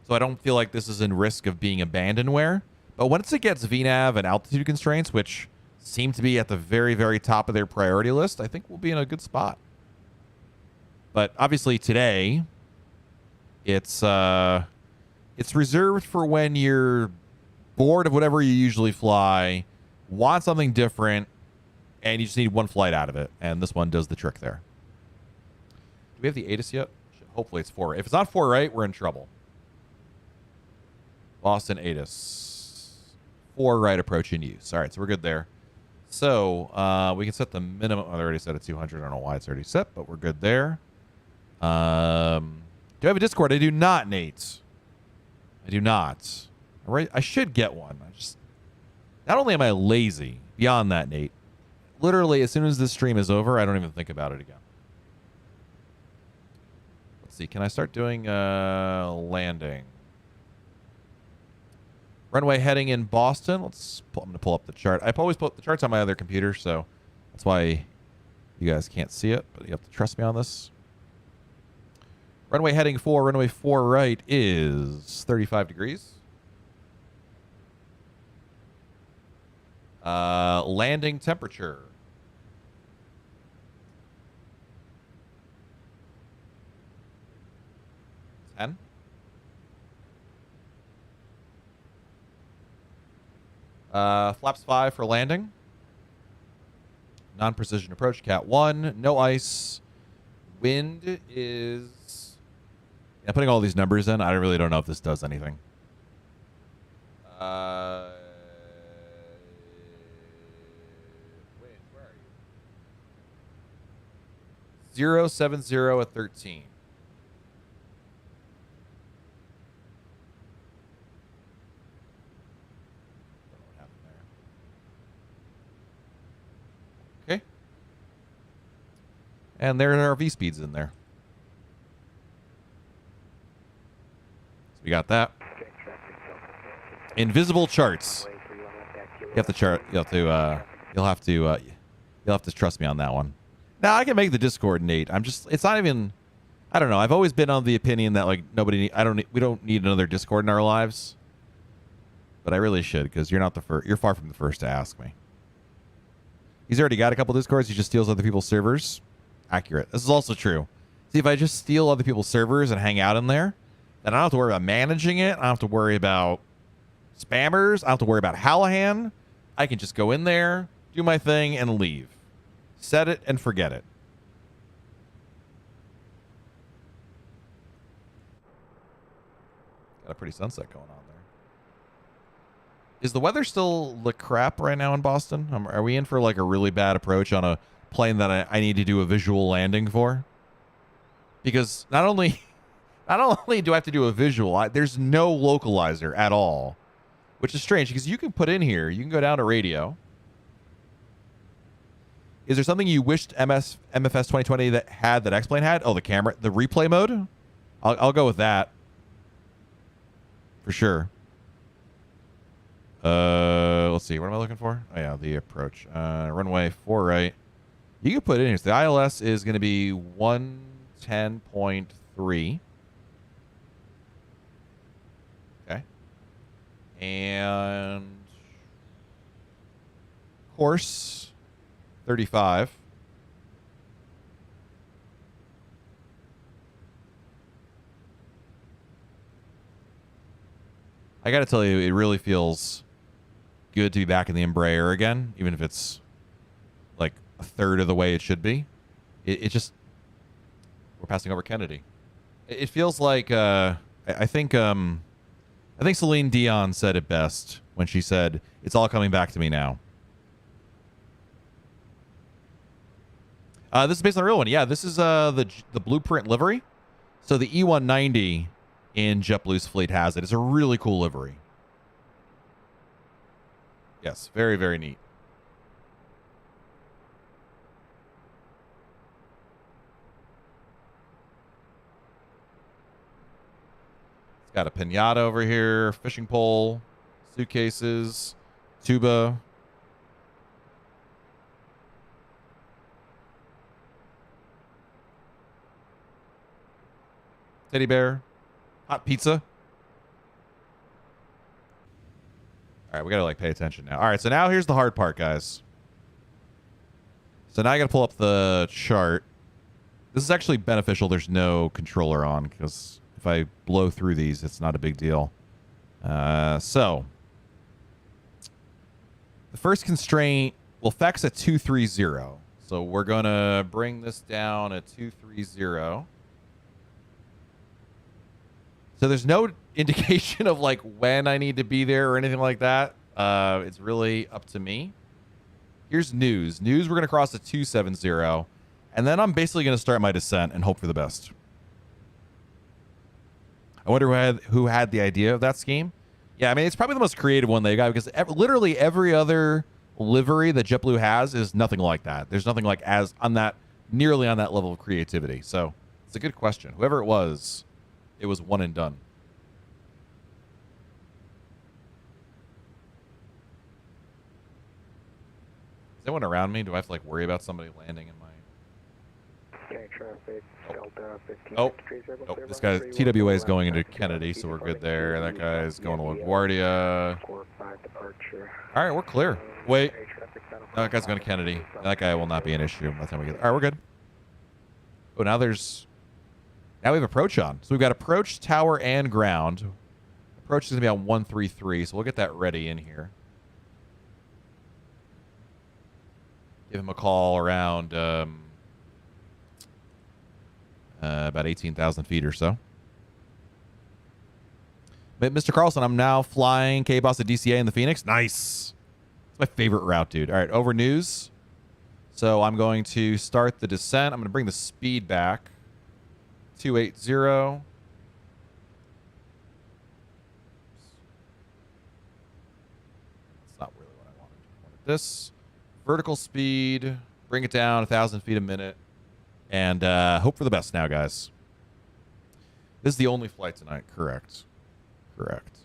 I don't feel like this is in risk of being abandonware. But once it gets VNAV and altitude constraints, which seem to be at the very, very top of their priority list, I think we'll be in a good spot. But obviously today, it's reserved for when you're bored of whatever you usually fly, want something different, and you just need one flight out of it. And this one does the trick there. Do we have the ATIS yet? Hopefully it's 4. If it's not 4 right, we're in trouble. Boston ATIS. 4 right approach in use. All right, so we're good there. So we can set the minimum. I already set it 200. I don't know why it's already set, but we're good there. Do I have a Discord? I do not, Nate. I do not. All right, I should get one. Not only am I lazy, beyond that, Nate, literally as soon as this stream is over, I don't even think about it again. Let's see. Can I start doing landing? Runway heading in Boston. I'm going to pull up the chart. I always put the charts on my other computer, so that's why you guys can't see it, but you have to trust me on this. Runway heading for runway 4 right is 35 degrees. Landing temperature. 10. Flaps 5 for landing. Non-precision approach, Cat 1. No ice. Wind is... Yeah, putting all these numbers in, I really don't know if this does anything. 070 at 13. Okay. And there are V speeds in there. So we got that. Invisible charts. You have to chart. You'll have to trust me on that one. Now I can make the Discord, Nate. It's not even, I don't know. I've always been on the opinion that like we don't need another Discord in our lives. But I really should, because you're not the first. You're far from the first to ask me. He's already got a couple Discords. He just steals other people's servers. Accurate. This is also true. See, if I just steal other people's servers and hang out in there, then I don't have to worry about managing it. I don't have to worry about spammers. I don't have to worry about Hallahan. I can just go in there, do my thing, and leave. Set it and forget it. Got a pretty sunset going on there. Is the weather still the crap right now in Boston? Are we in for like a really bad approach on a plane that I need to do a visual landing for? Because not only do I have to do a visual, there's no localizer at all, which is strange because you can put in here, you can go down to radio. Is there something you wished MSFS 2020 that X-Plane had? Oh, the camera, the replay mode? I'll go with that. For sure. Let's see. What am I looking for? Oh, yeah, the approach. Runway 4 right. You can put it in here. So the ILS is going to be 110.3. Okay. And course 35. I got to tell you, it really feels good to be back in the Embraer again, even if it's like a third of the way it should be. It just, we're passing over Kennedy. It feels like I think Celine Dion said it best when she said, "It's all coming back to me now." This is based on a real one. Yeah, this is the Blueprint livery. So the E190 in JetBlue's fleet has it. It's a really cool livery. Yes, very, very neat. It's got a pinata over here, fishing pole, suitcases, tuba. Teddy bear, hot pizza. All right, we gotta like pay attention now. All right, so now here's the hard part, guys. So now I gotta pull up the chart. This is actually beneficial. There's no controller on because if I blow through these, it's not a big deal. So the first constraint will FX at 230. So we're gonna bring this down at 230. So there's no indication of like when I need to be there or anything like that. It's really up to me. Here's news. News, we're going to cross at 270. And then I'm basically going to start my descent and hope for the best. I wonder who had the idea of that scheme. Yeah, I mean, it's probably the most creative one they got because literally every other livery that JetBlue has is nothing like that. There's nothing like nearly on that level of creativity. So it's a good question. Whoever it was one and done. Is anyone around me? Do I have to like worry about somebody landing in my... Oh, this guy, TWA is going into Kennedy, so we're good there. That guy's going to LaGuardia. All right, we're clear. Wait. No, that guy's going to Kennedy. That guy will not be an issue by the time we get there. All right, we're good. Oh, now we have approach on. So we've got approach, tower, and ground. Approach is going to be on 133, so we'll get that ready in here. Give him a call around about 18,000 feet or so. But Mr. Carlson, I'm now flying KBOS at DCA in the Phoenix. Nice. It's my favorite route, dude. All right, over news. So I'm going to start the descent. I'm going to bring the speed back. 280. That's not really what I wanted. I wanted this. Vertical speed. Bring it down 1,000 feet a minute. And hope for the best now, guys. This is the only flight tonight. Correct. Correct.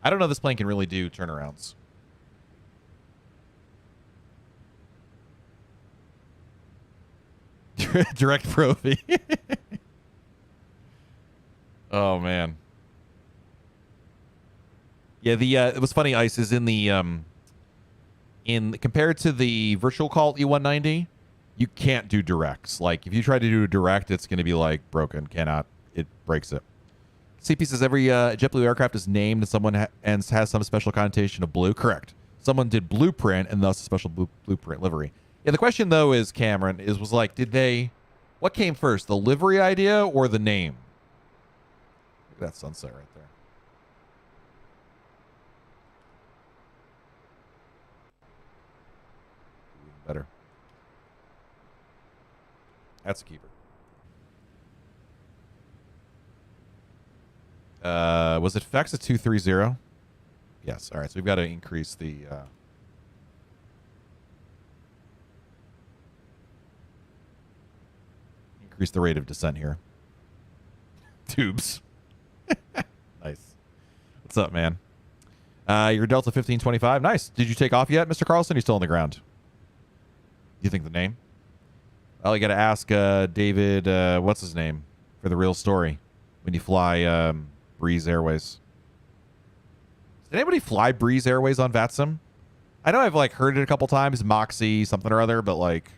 I don't know if this plane can really do turnarounds. Direct Profi. Oh, man. Yeah, it was funny, Ice, is in the compared to the virtual call E190, you can't do directs. Like, if you try to do a direct, it's going to be, like, broken. It breaks it. CP says every JetBlue aircraft is named and someone has some special connotation of blue. Correct. Someone did blueprint and thus a special blueprint livery. Yeah, the question, though, is, Cameron, was like, what came first, the livery idea or the name? Look at that sunset right there. Even better. That's a keeper. Was it FX at 230? Yes. All right. So we've got to increase the... increase the rate of descent here. Tubes. Nice. What's up, man? Your Delta 1525. Nice. Did you take off yet, Mr. Carlson? You're still on the ground. Do you think the name? Well, you got to ask David, what's his name, for the real story when you fly Breeze Airways. Did anybody fly Breeze Airways on VATSIM? I know I've like heard it a couple times, Moxie, something or other, but like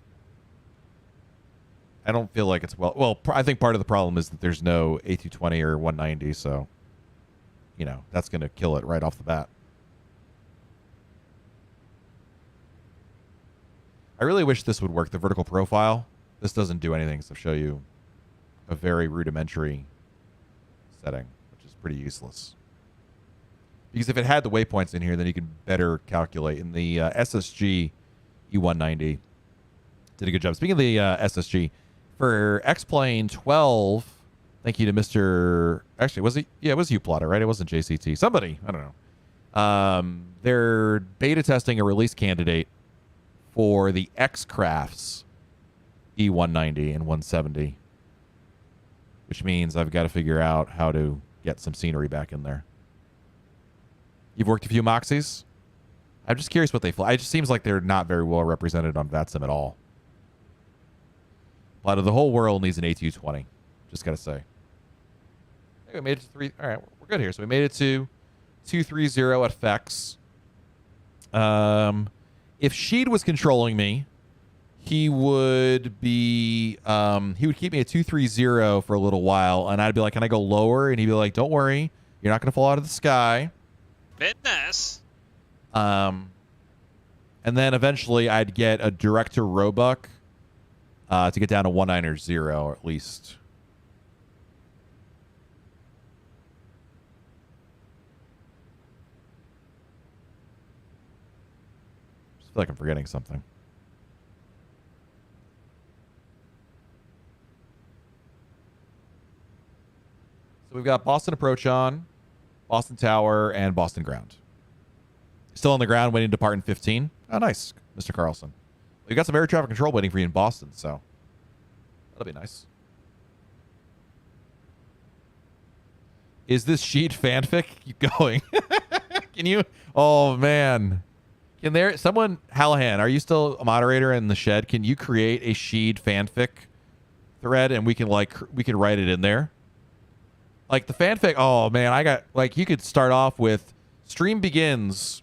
I don't feel like it's well, I think part of the problem is that there's no A220 or 190, so you know, that's going to kill it right off the bat. I really wish this would work, the vertical profile. This doesn't do anything except show you a very rudimentary setting, which is pretty useless. Because if it had the waypoints in here, then you could better calculate. In the SSG E190 did a good job. Speaking of the SSG, for X-Plane 12, thank you to Mr. Actually, was it? Yeah, it was UPlotter, right? It wasn't JCT. Somebody, I don't know. They're beta testing a release candidate for the X-Crafts E190 and 170, which means I've got to figure out how to get some scenery back in there. You've worked a few Moxies? I'm just curious what they fly. It just seems like they're not very well represented on VATSIM at all. A lot of the whole world needs an A220. Just got to say. Hey, we made it to 3. All right, we're good here. So we made it to 230 at FX. If Sheed was controlling me, he would be he would keep me at 230 for a little while, and I'd be like, "Can I go lower?" And he'd be like, "Don't worry, you're not going to fall out of the sky." Fitness. And then eventually I'd get a director Roebuck to get down to 190 or at least. I feel like I'm forgetting something. So we've got Boston Approach on, Boston Tower, and Boston Ground. Still on the ground, waiting to depart in 15. Oh, nice, Mr. Carlson. We've got some air traffic control waiting for you in Boston, so that'll be nice. Is this sheet fanfic? Keep going. Can you? Oh, man. Can there someone, Hallahan, are you still a moderator in the shed? Can you create a Sheed fanfic thread and we can write it in there? Like the fanfic, oh man, I got like you could start off with stream begins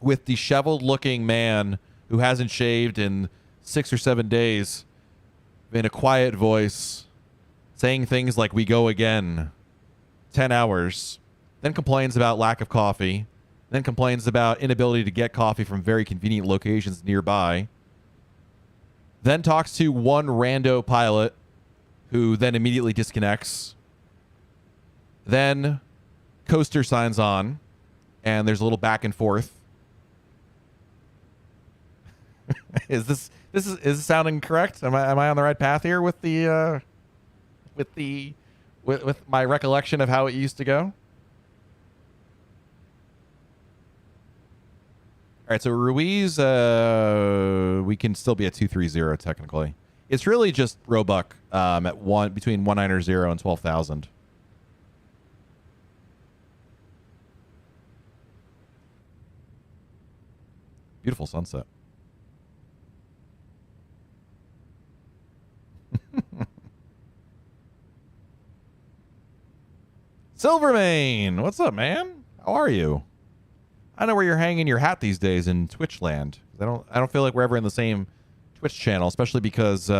with disheveled looking man who hasn't shaved in 6 or 7 days in a quiet voice saying things like "we go again," 10 hours, then complains about lack of coffee, then complains about inability to get coffee from very convenient locations nearby, then talks to one rando pilot who then immediately disconnects. Then Coaster signs on and there's a little back and forth. Is this sounding correct? Am I on the right path here with the with my recollection of how it used to go? All right, so Ruiz, we can still be at 230 technically. It's really just Roebuck at between 190 and 12,000. Beautiful sunset. Silvermane, what's up, man? How are you? I know where you're hanging your hat these days in Twitch land. I don't feel like we're ever in the same Twitch channel, especially because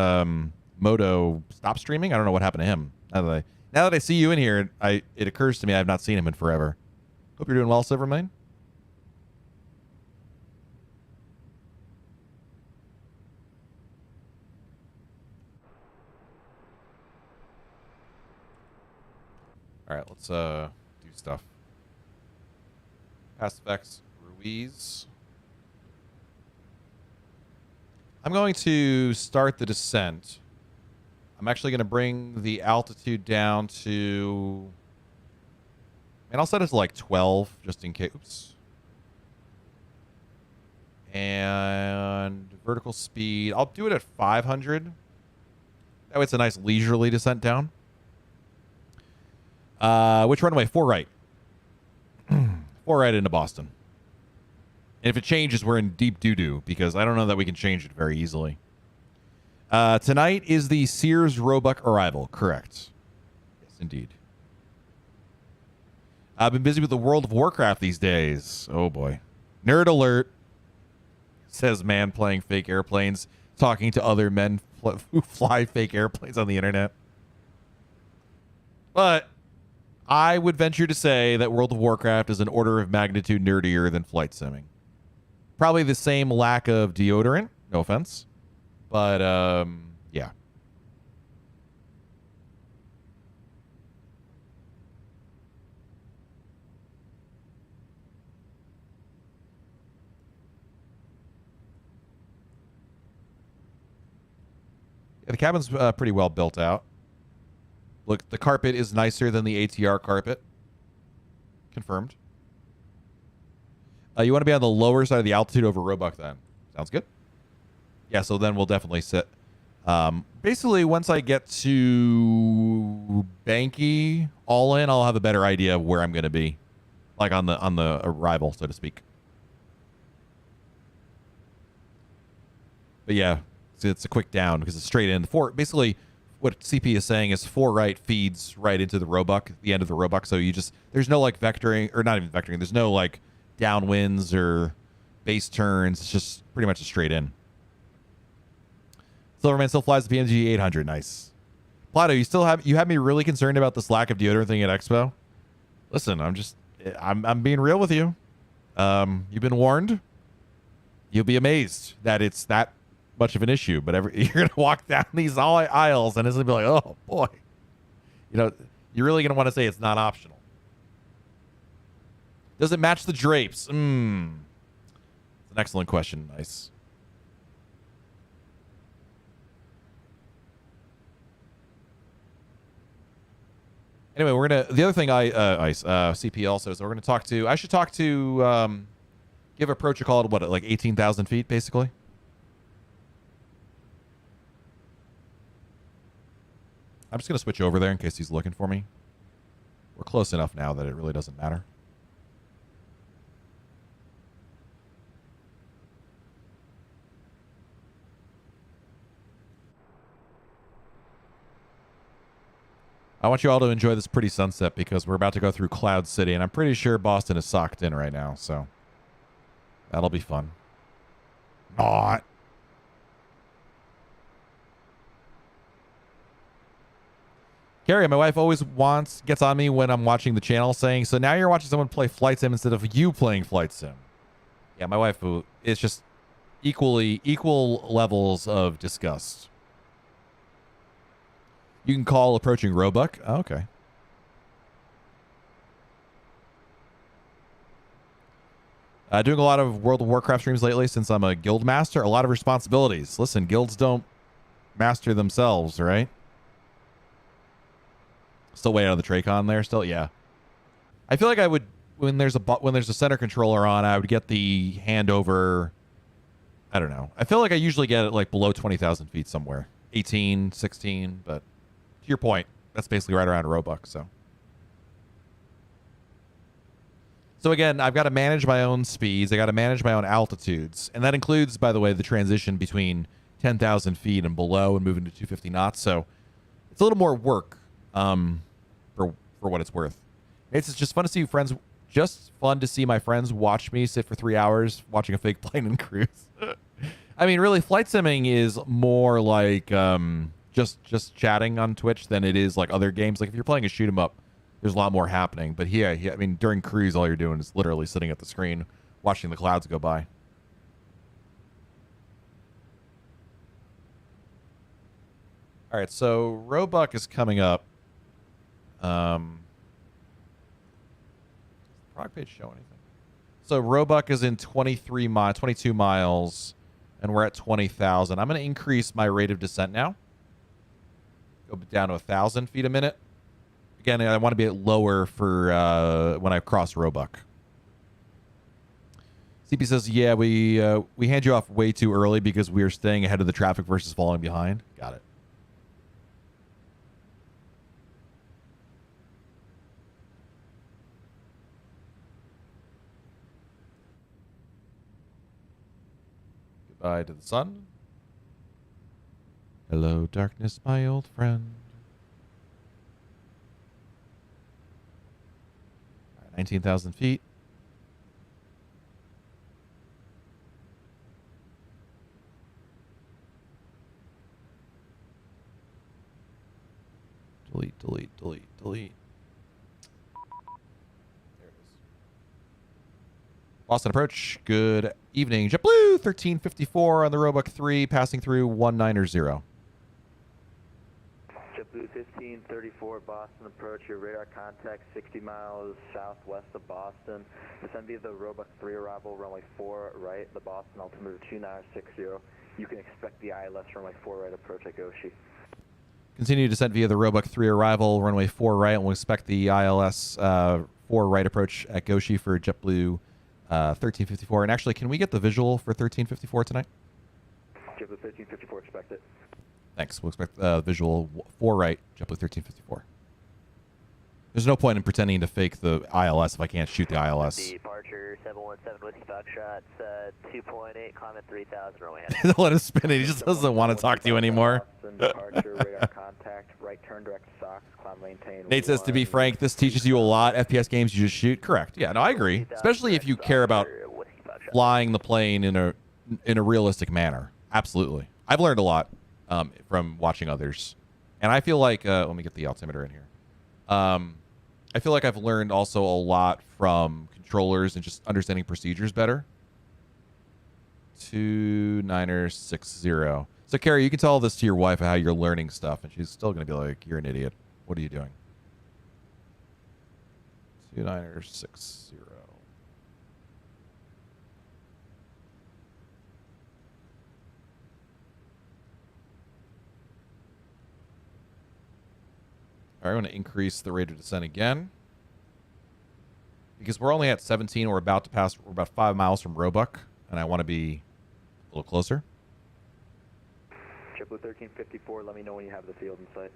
Moto stopped streaming. I don't know what happened to him. Now that I see you in here, it occurs to me I have not seen him in forever. Hope you're doing well, Silvermane. All right, let's do stuff. Pass effects, Ruiz. I'm going to start the descent. I'm actually going to bring the altitude down to, and I'll set it to like 12 just in case. Oops. And vertical speed, I'll do it at 500. That way it's a nice leisurely descent down. Which runway? 4 right. 4 right into Boston. And if it changes, we're in deep doo-doo because I don't know that we can change it very easily. Tonight is the Sears Roebuck arrival. Correct. Yes, indeed. I've been busy with the World of Warcraft these days. Oh, boy. Nerd alert. Says man playing fake airplanes, talking to other men who fly fake airplanes on the internet. But I would venture to say that World of Warcraft is an order of magnitude nerdier than flight simming. Probably the same lack of deodorant, no offense, but yeah. Yeah, the cabin's pretty well built out. Look, the carpet is nicer than the ATR carpet. Confirmed. You want to be on the lower side of the altitude over Roebuck then. Sounds good. Yeah, so then we'll definitely sit. Basically, once I get to Banky all in, I'll have a better idea of where I'm going to be. Like on the arrival, so to speak. But yeah, it's a quick down because it's straight in. Basically, what CP is saying is 4 right feeds right into the Roebuck, the end of the Roebuck. So there's no like vectoring, or not even vectoring. There's no like downwinds or base turns. It's just pretty much a straight in. Silverman still flies the PMG 800. Nice. Plato, you have me really concerned about this lack of deodorant thing at Expo. Listen, I'm being real with you. You've been warned. You'll be amazed that it's that much of an issue, but you're gonna walk down these aisles and it's gonna be like, oh boy, you're really gonna want to say it's not optional. Does it match the drapes? It's an excellent question. Nice. Anyway, the other thing CP also is I should talk to give approach a call at what, like 18,000 feet basically. I'm just going to switch over there in case he's looking for me. We're close enough now that it really doesn't matter. I want you all to enjoy this pretty sunset because we're about to go through Cloud City, and I'm pretty sure Boston is socked in right now, so that'll be fun. Not. Carrie, my wife always gets on me when I'm watching the channel saying, so now you're watching someone play Flight Sim instead of you playing Flight Sim. Yeah, my wife is just equal levels of disgust. You can call approaching Roebuck. Oh, okay. Doing a lot of World of Warcraft streams lately since I'm a guild master. A lot of responsibilities. Listen, guilds don't master themselves, right? Still waiting on the Tracon there still? Yeah. I feel like I would, when there's a center controller on, I would get the handover. I don't know. I feel like I usually get it like below 20,000 feet somewhere. 18, 16, but to your point, that's basically right around Roebuck, so. So again, I've got to manage my own speeds. I got to manage my own altitudes. And that includes, by the way, the transition between 10,000 feet and below and moving to 250 knots. So it's a little more work. For what it's worth. It's just fun to see friends. Just fun to see my friends watch me sit for 3 hours watching a fake plane and cruise. I mean, really, flight simming is more like just chatting on Twitch than it is like other games. Like if you're playing a shoot 'em up, there's a lot more happening. But yeah, I mean, during cruise, all you're doing is literally sitting at the screen watching the clouds go by. All right, so Roebuck is coming up. Prog page show anything? So Roebuck is in 22 miles, and we're at 20,000. I'm going to increase my rate of descent now. Go down to 1,000 feet a minute. Again, I want to be lower for when I cross Roebuck. CP says, yeah, we hand you off way too early because we are staying ahead of the traffic versus falling behind. Got it. Goodbye to the sun. Hello, darkness, my old friend. 19,000 feet. Delete, delete, delete, delete. Boston approach. Good evening. JetBlue 1354 on the Roebuck 3, passing through 190. JetBlue 1534 Boston approach. Your radar contact 60 miles southwest of Boston. Descend via the Roebuck 3 arrival, runway 4 right, the Boston altimeter 2960. You can expect the ILS runway 4 right approach at Goshi. Continue descent via the Roebuck 3 arrival, runway 4 right, and we'll expect the ILS 4 right approach at Goshi for JetBlue 1354. And actually, can we get the visual for 1354 tonight? JetBlue 1354, expect it. Thanks. We'll expect visual 4 right, JetBlue 1354. There's no point in pretending to fake the ILS if I can't shoot the ILS. Departure 717 Whiskey Foxtrot, 2.8, climb at 3,000 Rowan. Don't let him spin it. He just doesn't want to talk to you anymore. Departure, radar contact, right turn direct to SOX, climb maintain. Nate says, to be frank, this teaches you a lot. FPS games you just shoot. Correct. Yeah, no, I agree. Especially if you care about flying the plane in a realistic manner. Absolutely. I've learned a lot from watching others. And I feel like, let me get the altimeter in here. I feel like I've learned also a lot from controllers and just understanding procedures better. 2960. So, Carrie, you can tell this to your wife how you're learning stuff, and she's still going to be like, you're an idiot. What are you doing? 2960. All right, I want to increase the rate of descent again. Because we're only at 17. We're about 5 miles from Roebuck, and I want to be a little closer. JetBlue 1354, let me know when you have the field in sight.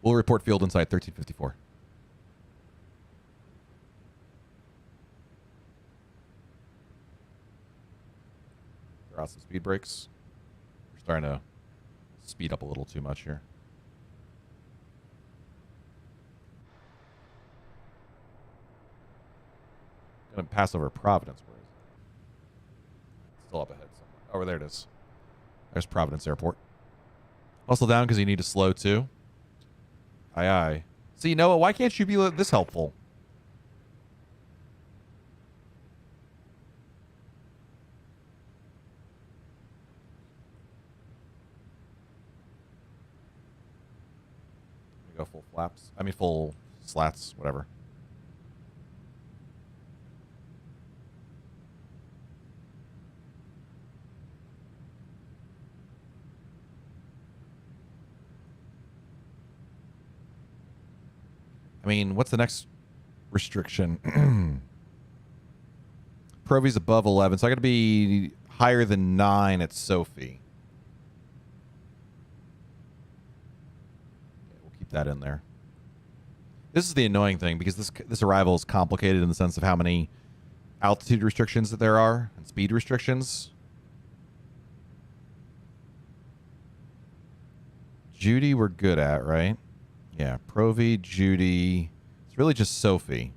We'll report field in sight 1354. Throw out some speed brakes. We're starting to speed up a little too much here. Gonna pass over Providence. Where is it? Still up ahead somewhere. Oh, there it is. There's Providence Airport. Hustle down because you need to slow too. Aye, aye. See, Noah, why can't you be this helpful? Let me go full flaps. I mean, full slats, whatever. I mean, what's the next restriction? Provi's above 11, so I got to be higher than 9 at Sophie. Okay, we'll keep that in there. This is the annoying thing, because this arrival is complicated in the sense of how many altitude restrictions that there are and speed restrictions. Judy we're good at, right? Yeah, Provi, Judy. It's really just Sophie.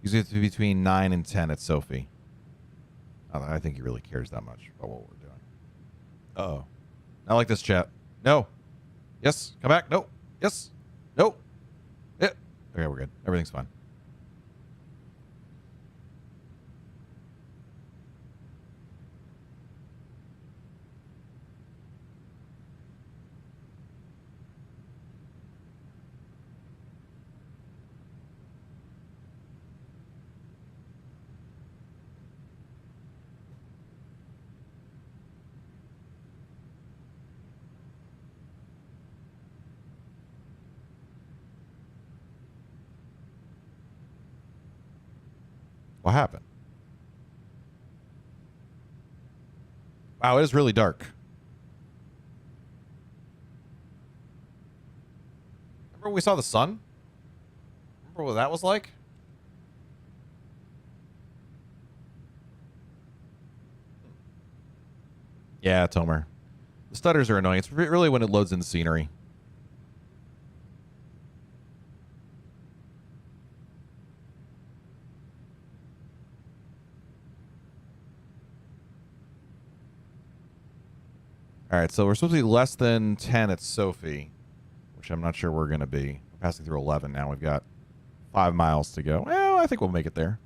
He's going to be between 9 and 10 at Sophie. I think he really cares that much about what we're doing. Uh-oh. Not like this, chat. No. Yes. Come back. No. Yes. No. Yeah. Okay, we're good. Everything's fine. What happened? Wow, it is really dark. Remember when we saw the sun? Remember what that was like? Yeah, Tomer. The stutters are annoying. It's really when it loads in the scenery. All right, so we're supposed to be less than 10 at Sophie, which I'm not sure we're going to be. We're passing through 11 now. We've got 5 miles to go. Well, I think we'll make it there.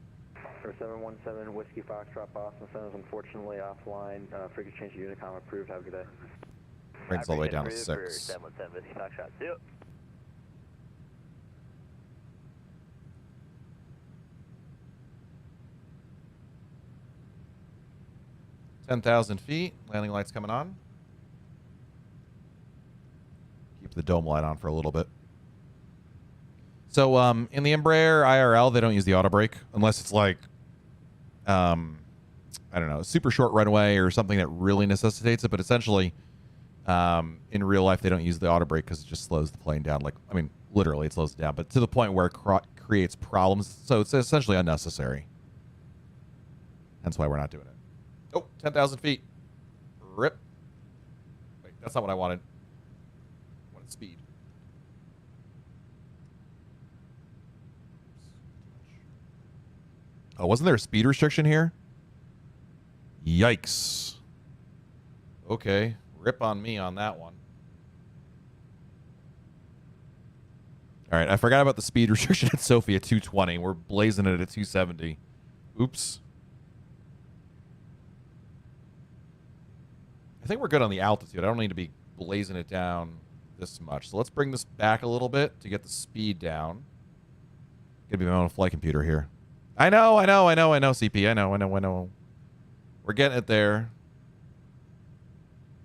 For 717 Whiskey Foxtrot Boston Center is unfortunately offline. Frequency change to Unicom approved. Have a good day. Brings all the way down to For 6. 717 Whiskey Foxtrot. Yep. 10,000 feet. Landing lights coming on. Keep the dome light on for a little bit. So in the Embraer IRL, they don't use the auto brake unless it's like, I don't know, super short runway or something that really necessitates it. But essentially, in real life, they don't use the auto brake because it just slows the plane down. Like, I mean, literally, it slows it down, but to the point where it creates problems. So it's essentially unnecessary. Hence why we're not doing it. Oh, 10,000 feet. Rip. Wait, that's not what I wanted. I wanted speed. Oh, wasn't there a speed restriction here? Yikes. Okay. Rip on me on that one. All right. I forgot about the speed restriction at Sophie at 220. We're blazing it at 270. Oops. I think we're good on the altitude. I don't need to be blazing it down this much. So let's bring this back a little bit to get the speed down. Gonna be my own flight computer here. I know, CP. I know. We're getting it there.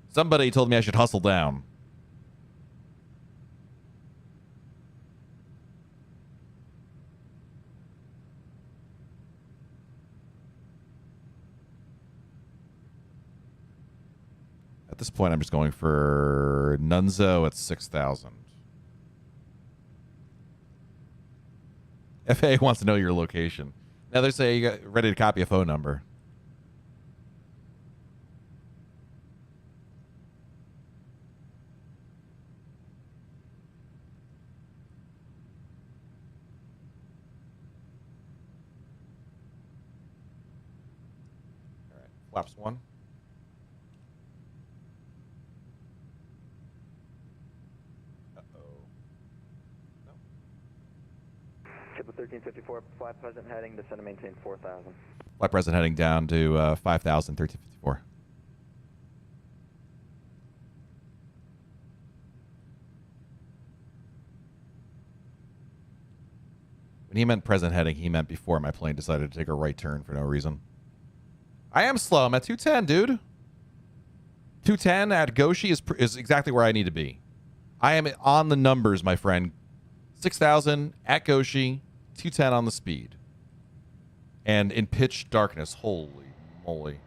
Somebody told me I should hustle down. At this point, I'm just going for Nunzo at 6,000. FAA wants to know your location. Now they say you got ready to copy a phone number. All right, flaps 1. Ship 1354, fly present heading, descend and maintain 4,000. Flight present heading down to 5,000, 1354. When he meant present heading, he meant before my plane decided to take a right turn for no reason. I am slow. I'm at 210, dude. 210 at Goshi is exactly where I need to be. I am on the numbers, my friend. 6,000 at Goshi, 210 on the speed. And in pitch darkness. Holy moly.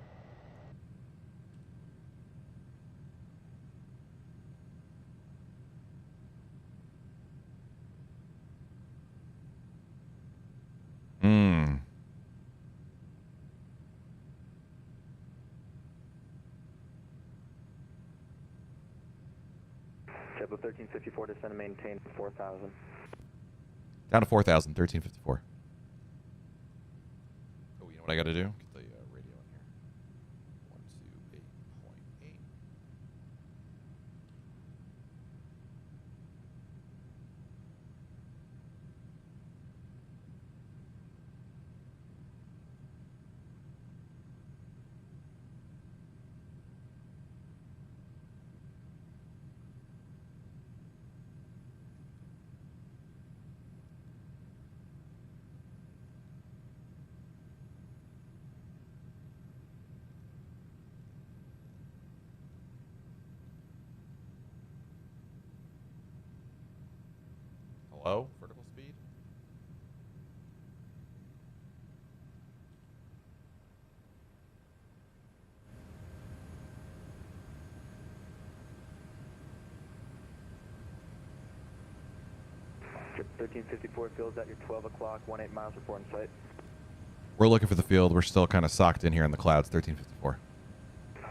Ship 1354, descend and maintain 4,000. Down to 4,000, 1354. Oh, you know what I got to do? Get the radio in here. 128.8. Hello? Vertical speed? Ship 1354, fields at your 12 o'clock, 18 miles, report in sight. We're looking for the field. We're still kind of socked in here in the clouds, 1354.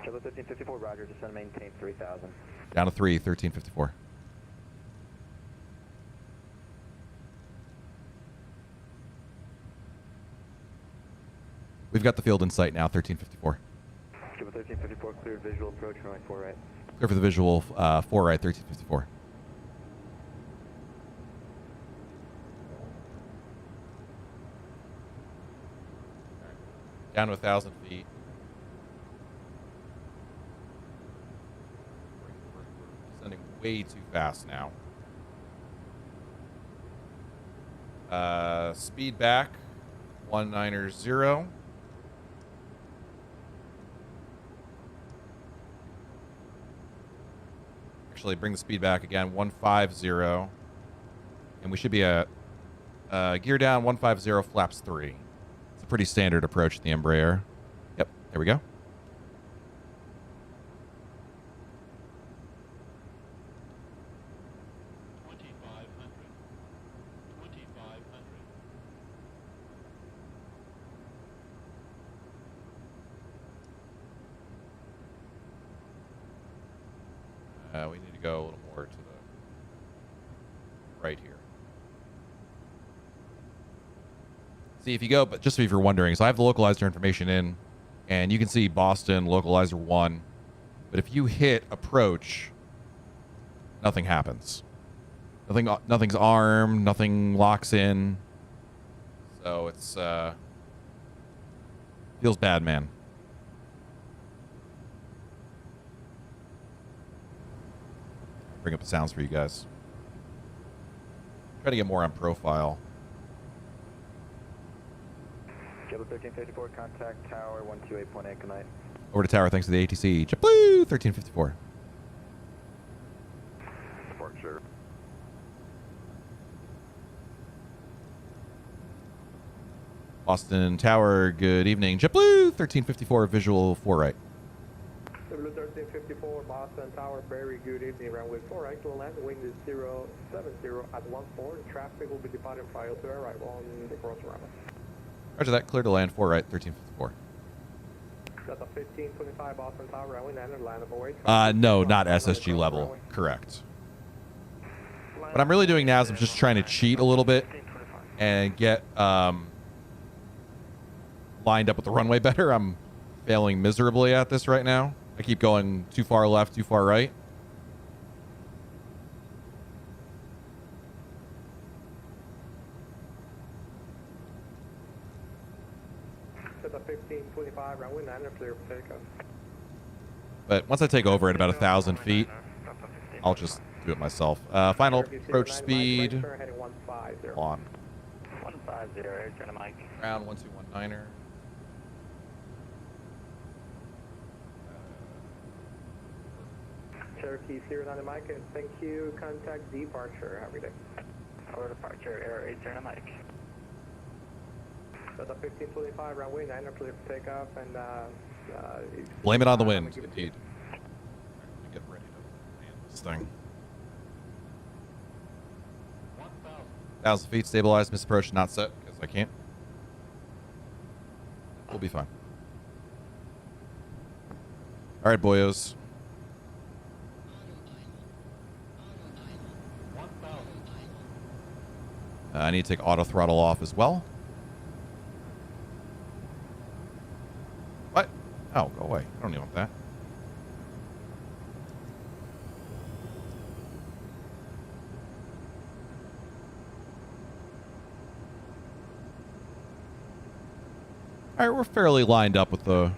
Ship 1354, roger, descend and maintain 3,000. Down to 3, 1354. We've got the field in sight now, 1354. Ship 1354, cleared visual approach, runway 4 right. Clear for the visual, 4 right, 1354. Down to 1,000 feet. We're descending way too fast now. Speed back, 190. Actually, bring the speed back again, 150. And we should be at gear down, 150, flaps 3. It's a pretty standard approach to the Embraer. Yep, there we go. We need to go a little more to the right here. See, if you go, but just if you're wondering, so I have the localizer information in, and you can see Boston localizer 1. But if you hit approach, nothing happens. Nothing's armed, nothing locks in. So it's feels bad, man. Bring up the sounds for you guys. Try to get more on profile. JetBlue 1354, contact tower 128.8, good night. Over to tower, thanks to the ATC. JetBlue 1354. Departure. Boston Tower, good evening. JetBlue 1354, visual 4 right. JetBlue 1354, Boston Tower, very good evening. Runway 4 right, to land, wind is 070 at 14. Traffic will be departing prior to arrival on the cross runway. Roger that, clear to land 4 right, 1354. Delta 1525, Boston Tower, runway 9 and land away. No, not SSG level. Correct. What I'm really doing now is I'm just trying to cheat a little bit and get lined up with the runway better. I'm failing miserably at this right now. I keep going too far left, too far right. Delta 1525, runway 9 and clear for takeoff. But once I take over at about 1,000 feet, I'll just do it myself. Final approach speed on. 150, turn to Mike. Ground 1219er. Cherokee 09 Mike, and thank you. Contact departure. Have a good day. For departure, Air 8, turn to Mike. Delta 1525, runway 9 are clear for takeoff, and blame it on the wind, indeed. Get ready to handle this thing. 1,000 feet, stabilized, misapproach, not set, because I can't. We'll be fine. All right, boyos. I need to take auto throttle off as well. What? Oh, go away. I don't even want that. All right, we're fairly lined up with the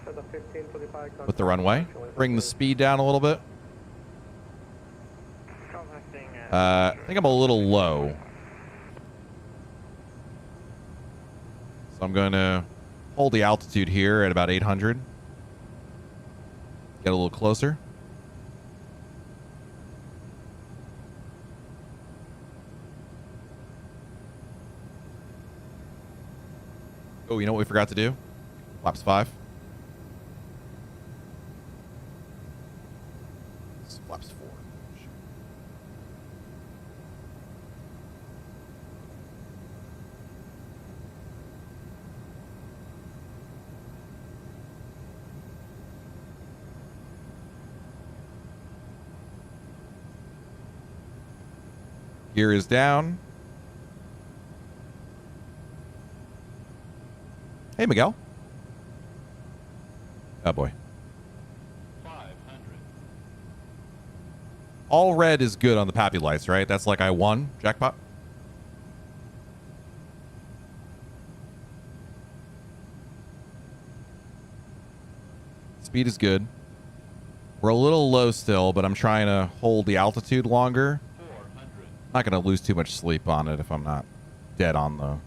runway. Bring the speed down a little bit. I think I'm a little low. So I'm going to hold the altitude here at about 800. Get a little closer. Oh, you know what we forgot to do? Flaps 5. It's flaps 4. Gear is down. Hey, Miguel. Oh, boy. 500. All red is good on the Pappy lights, right? That's like I won. Jackpot. Speed is good. We're a little low still, but I'm trying to hold the altitude longer. Not going to lose too much sleep on it if I'm not dead on the...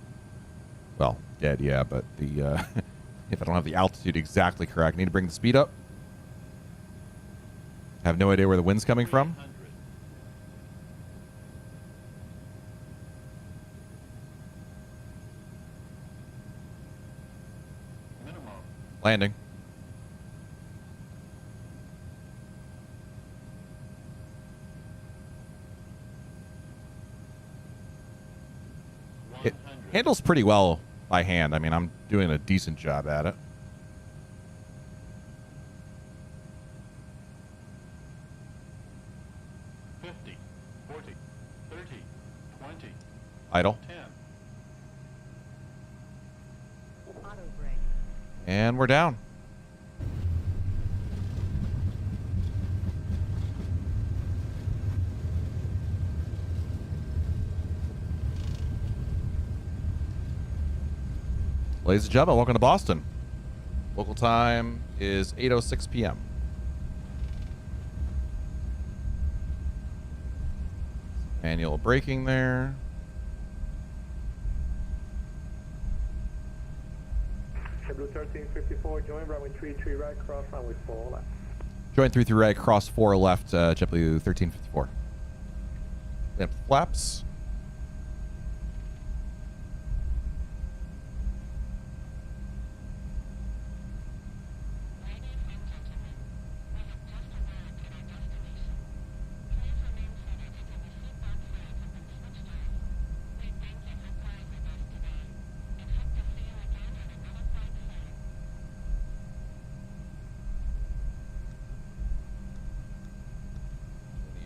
Well, dead, yeah, but the if I don't have the altitude exactly correct. Need to bring the speed up. Have no idea where the wind's coming from. Landing. It handles pretty well by hand. I mean, I'm doing a decent job at it. Idle. And we're down. Ladies and gentlemen, welcome to Boston. Local time is 8:06 p.m. Manual braking there. Blue 1354, join runway 33 right, cross runway 4 left. Join 33 right, cross 4 left, JetBlue 1354. Lamp flaps.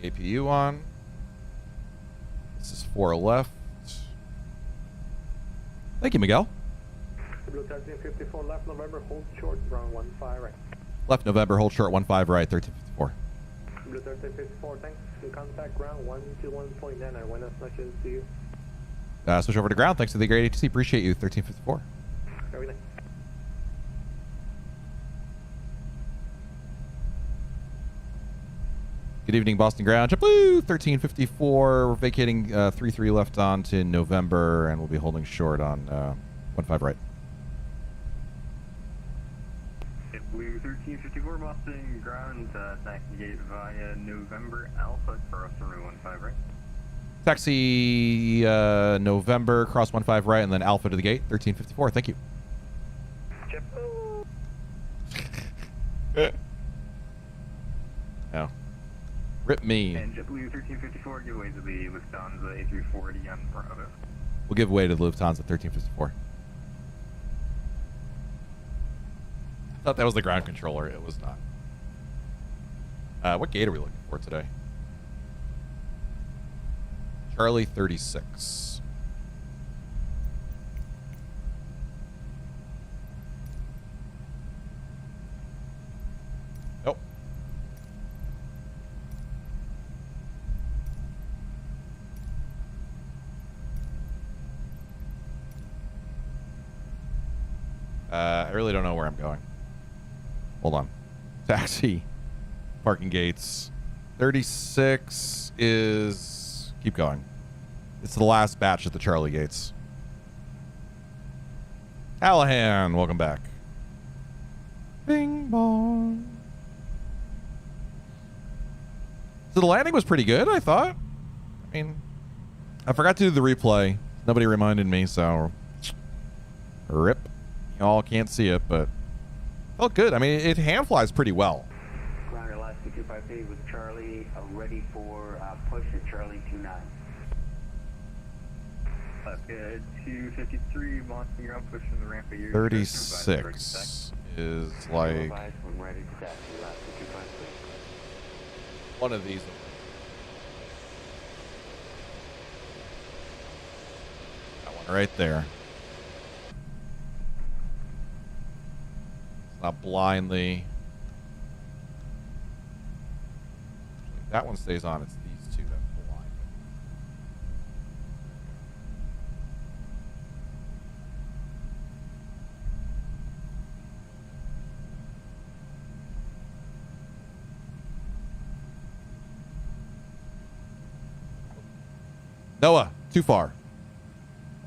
APU on. This is 4 left. Thank you, Miguel. Blue 1354 left November, hold short, round 15 right. Left November, hold short 15 right, 1354. Blue 1354, thanks. In contact ground 121.9, I went as much as to you. Switch over to ground. Thanks to the great ATC. Appreciate you, 1354. Very nice. Good evening, Boston Ground. JetBlue 1354. We're vacating 33 left on to November, and we'll be holding short on 15 right. JetBlue 1354, Boston Ground. Taxi via November Alpha, cross runway 15 right. Taxi November, cross 15 right, and then Alpha to the gate, 1354. Thank you. No. Rip me. And JetBlue 1354, give way to the Lufthansa A340 on Bravo. We'll give way to the Lufthansa 1354. I thought that was the ground controller. It was not. What gate are we looking for today? Charlie 36. Nope. I really don't know where I'm going. Hold on. Taxi. Parking gates. 36 is... Keep going. It's the last batch at the Charlie gates. Allahan, welcome back. Bing bong. So the landing was pretty good, I thought. I mean, I forgot to do the replay. Nobody reminded me, so... Rip. Y'all can't see it, but... Felt good. I mean, it hand flies pretty well. Ground Alaska 258 with Charlie, ready for push at Charlie 29. Alaska 253, Boston Ground, pushing the ramp of your 36 is like... One of these. That one right there. It's not blindly. That one stays on. It's these two that blind. Noah, too far.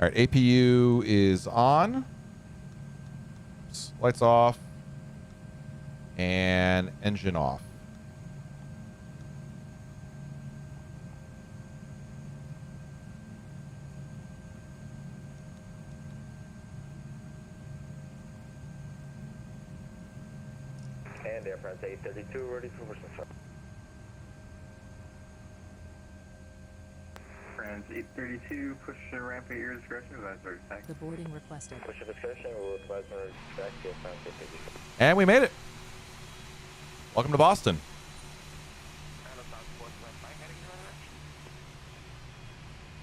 All right, APU is on. Lights off. And engine off. And Air France 832 ready for push and start. France 832, push and ramp at your discretion. Advisory taxi. The boarding requested. Push and discretion, we'll advise on taxi at France 832. And we made it. Welcome to Boston.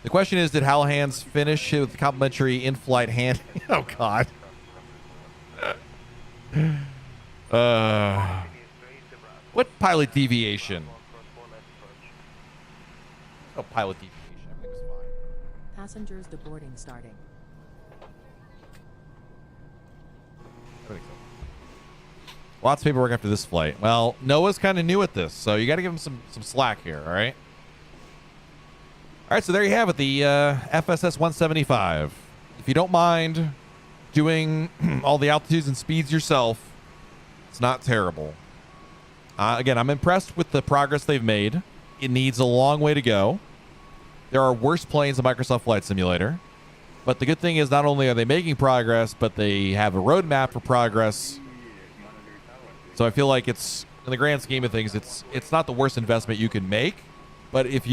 The question is, did Hallhands finish with complimentary in-flight hand? Oh, God. What pilot deviation? No pilot deviation. Everything's fine. Passengers deboarding starting. Everything's fine. Lots of paperwork after this flight. Well, Noah's kind of new at this, so you got to give him some slack here, all right? All right, so there you have it, the FSS 175. If you don't mind doing all the altitudes and speeds yourself, it's not terrible. Again, I'm impressed with the progress they've made. It needs a long way to go. There are worse planes than Microsoft Flight Simulator. But the good thing is not only are they making progress, but they have a roadmap for progress. So I feel like it's, in the grand scheme of things, it's not the worst investment you can make. But if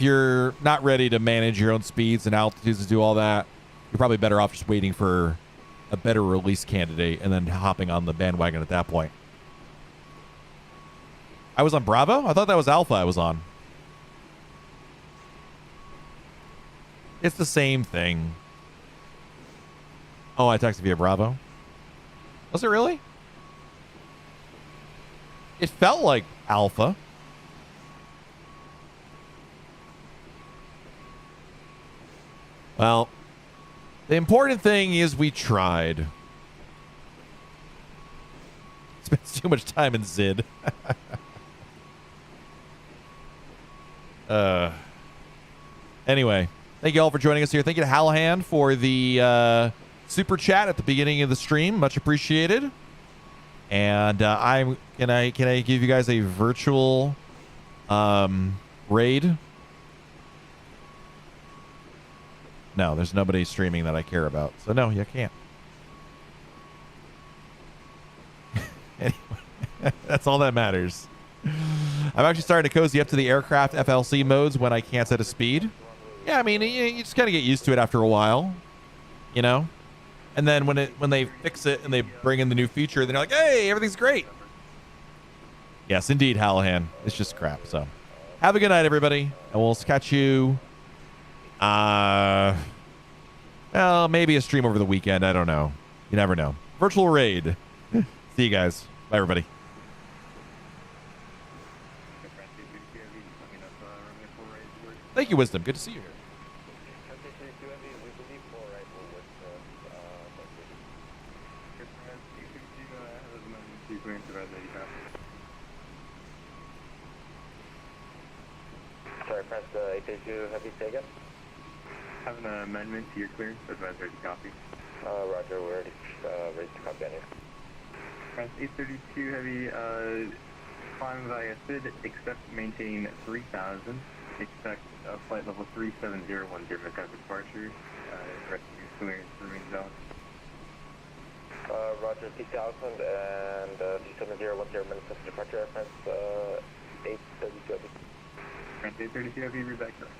you're not ready to manage your own speeds and altitudes and do all that, you're probably better off just waiting for a better release candidate and then hopping on the bandwagon at that point. I was on Bravo? I thought that was Alpha I was on. It's the same thing. Oh, I texted via Bravo. Was it really? It felt like Alpha. Well, the important thing is we tried. Spends too much time in Zid. Anyway, thank you all for joining us here. Thank you to Hallahan for the super chat at the beginning of the stream. Much appreciated. And can I give you guys a virtual raid? No, there's nobody streaming that I care about. So no, you can't. Anyway, that's all that matters. I'm actually starting to cozy up to the aircraft FLC modes when I can't set a speed. Yeah, I mean, you just kind of get used to it after a while, you know? And then when they fix it and they bring in the new feature, then they're like, hey, everything's great. Yes, indeed, Hallahan. It's just crap. So have a good night, everybody. And we'll catch you. Well, maybe a stream over the weekend. I don't know. You never know. Virtual raid. See you guys. Bye, everybody. Thank you, Wisdom. Good to see you here. Sorry, press 832 heavy, say again. Have an amendment to your clearance. Advisory to copy. Roger, we're ready to copy on you. Press 832 heavy, climb via SID, expect maintain 3000. Expect flight level 37010 because departure. Rest of your clearance remains valid. Roger, 6000 and 37010 minutes of departure, France 832 heavy. France 832 heavy, read back to us.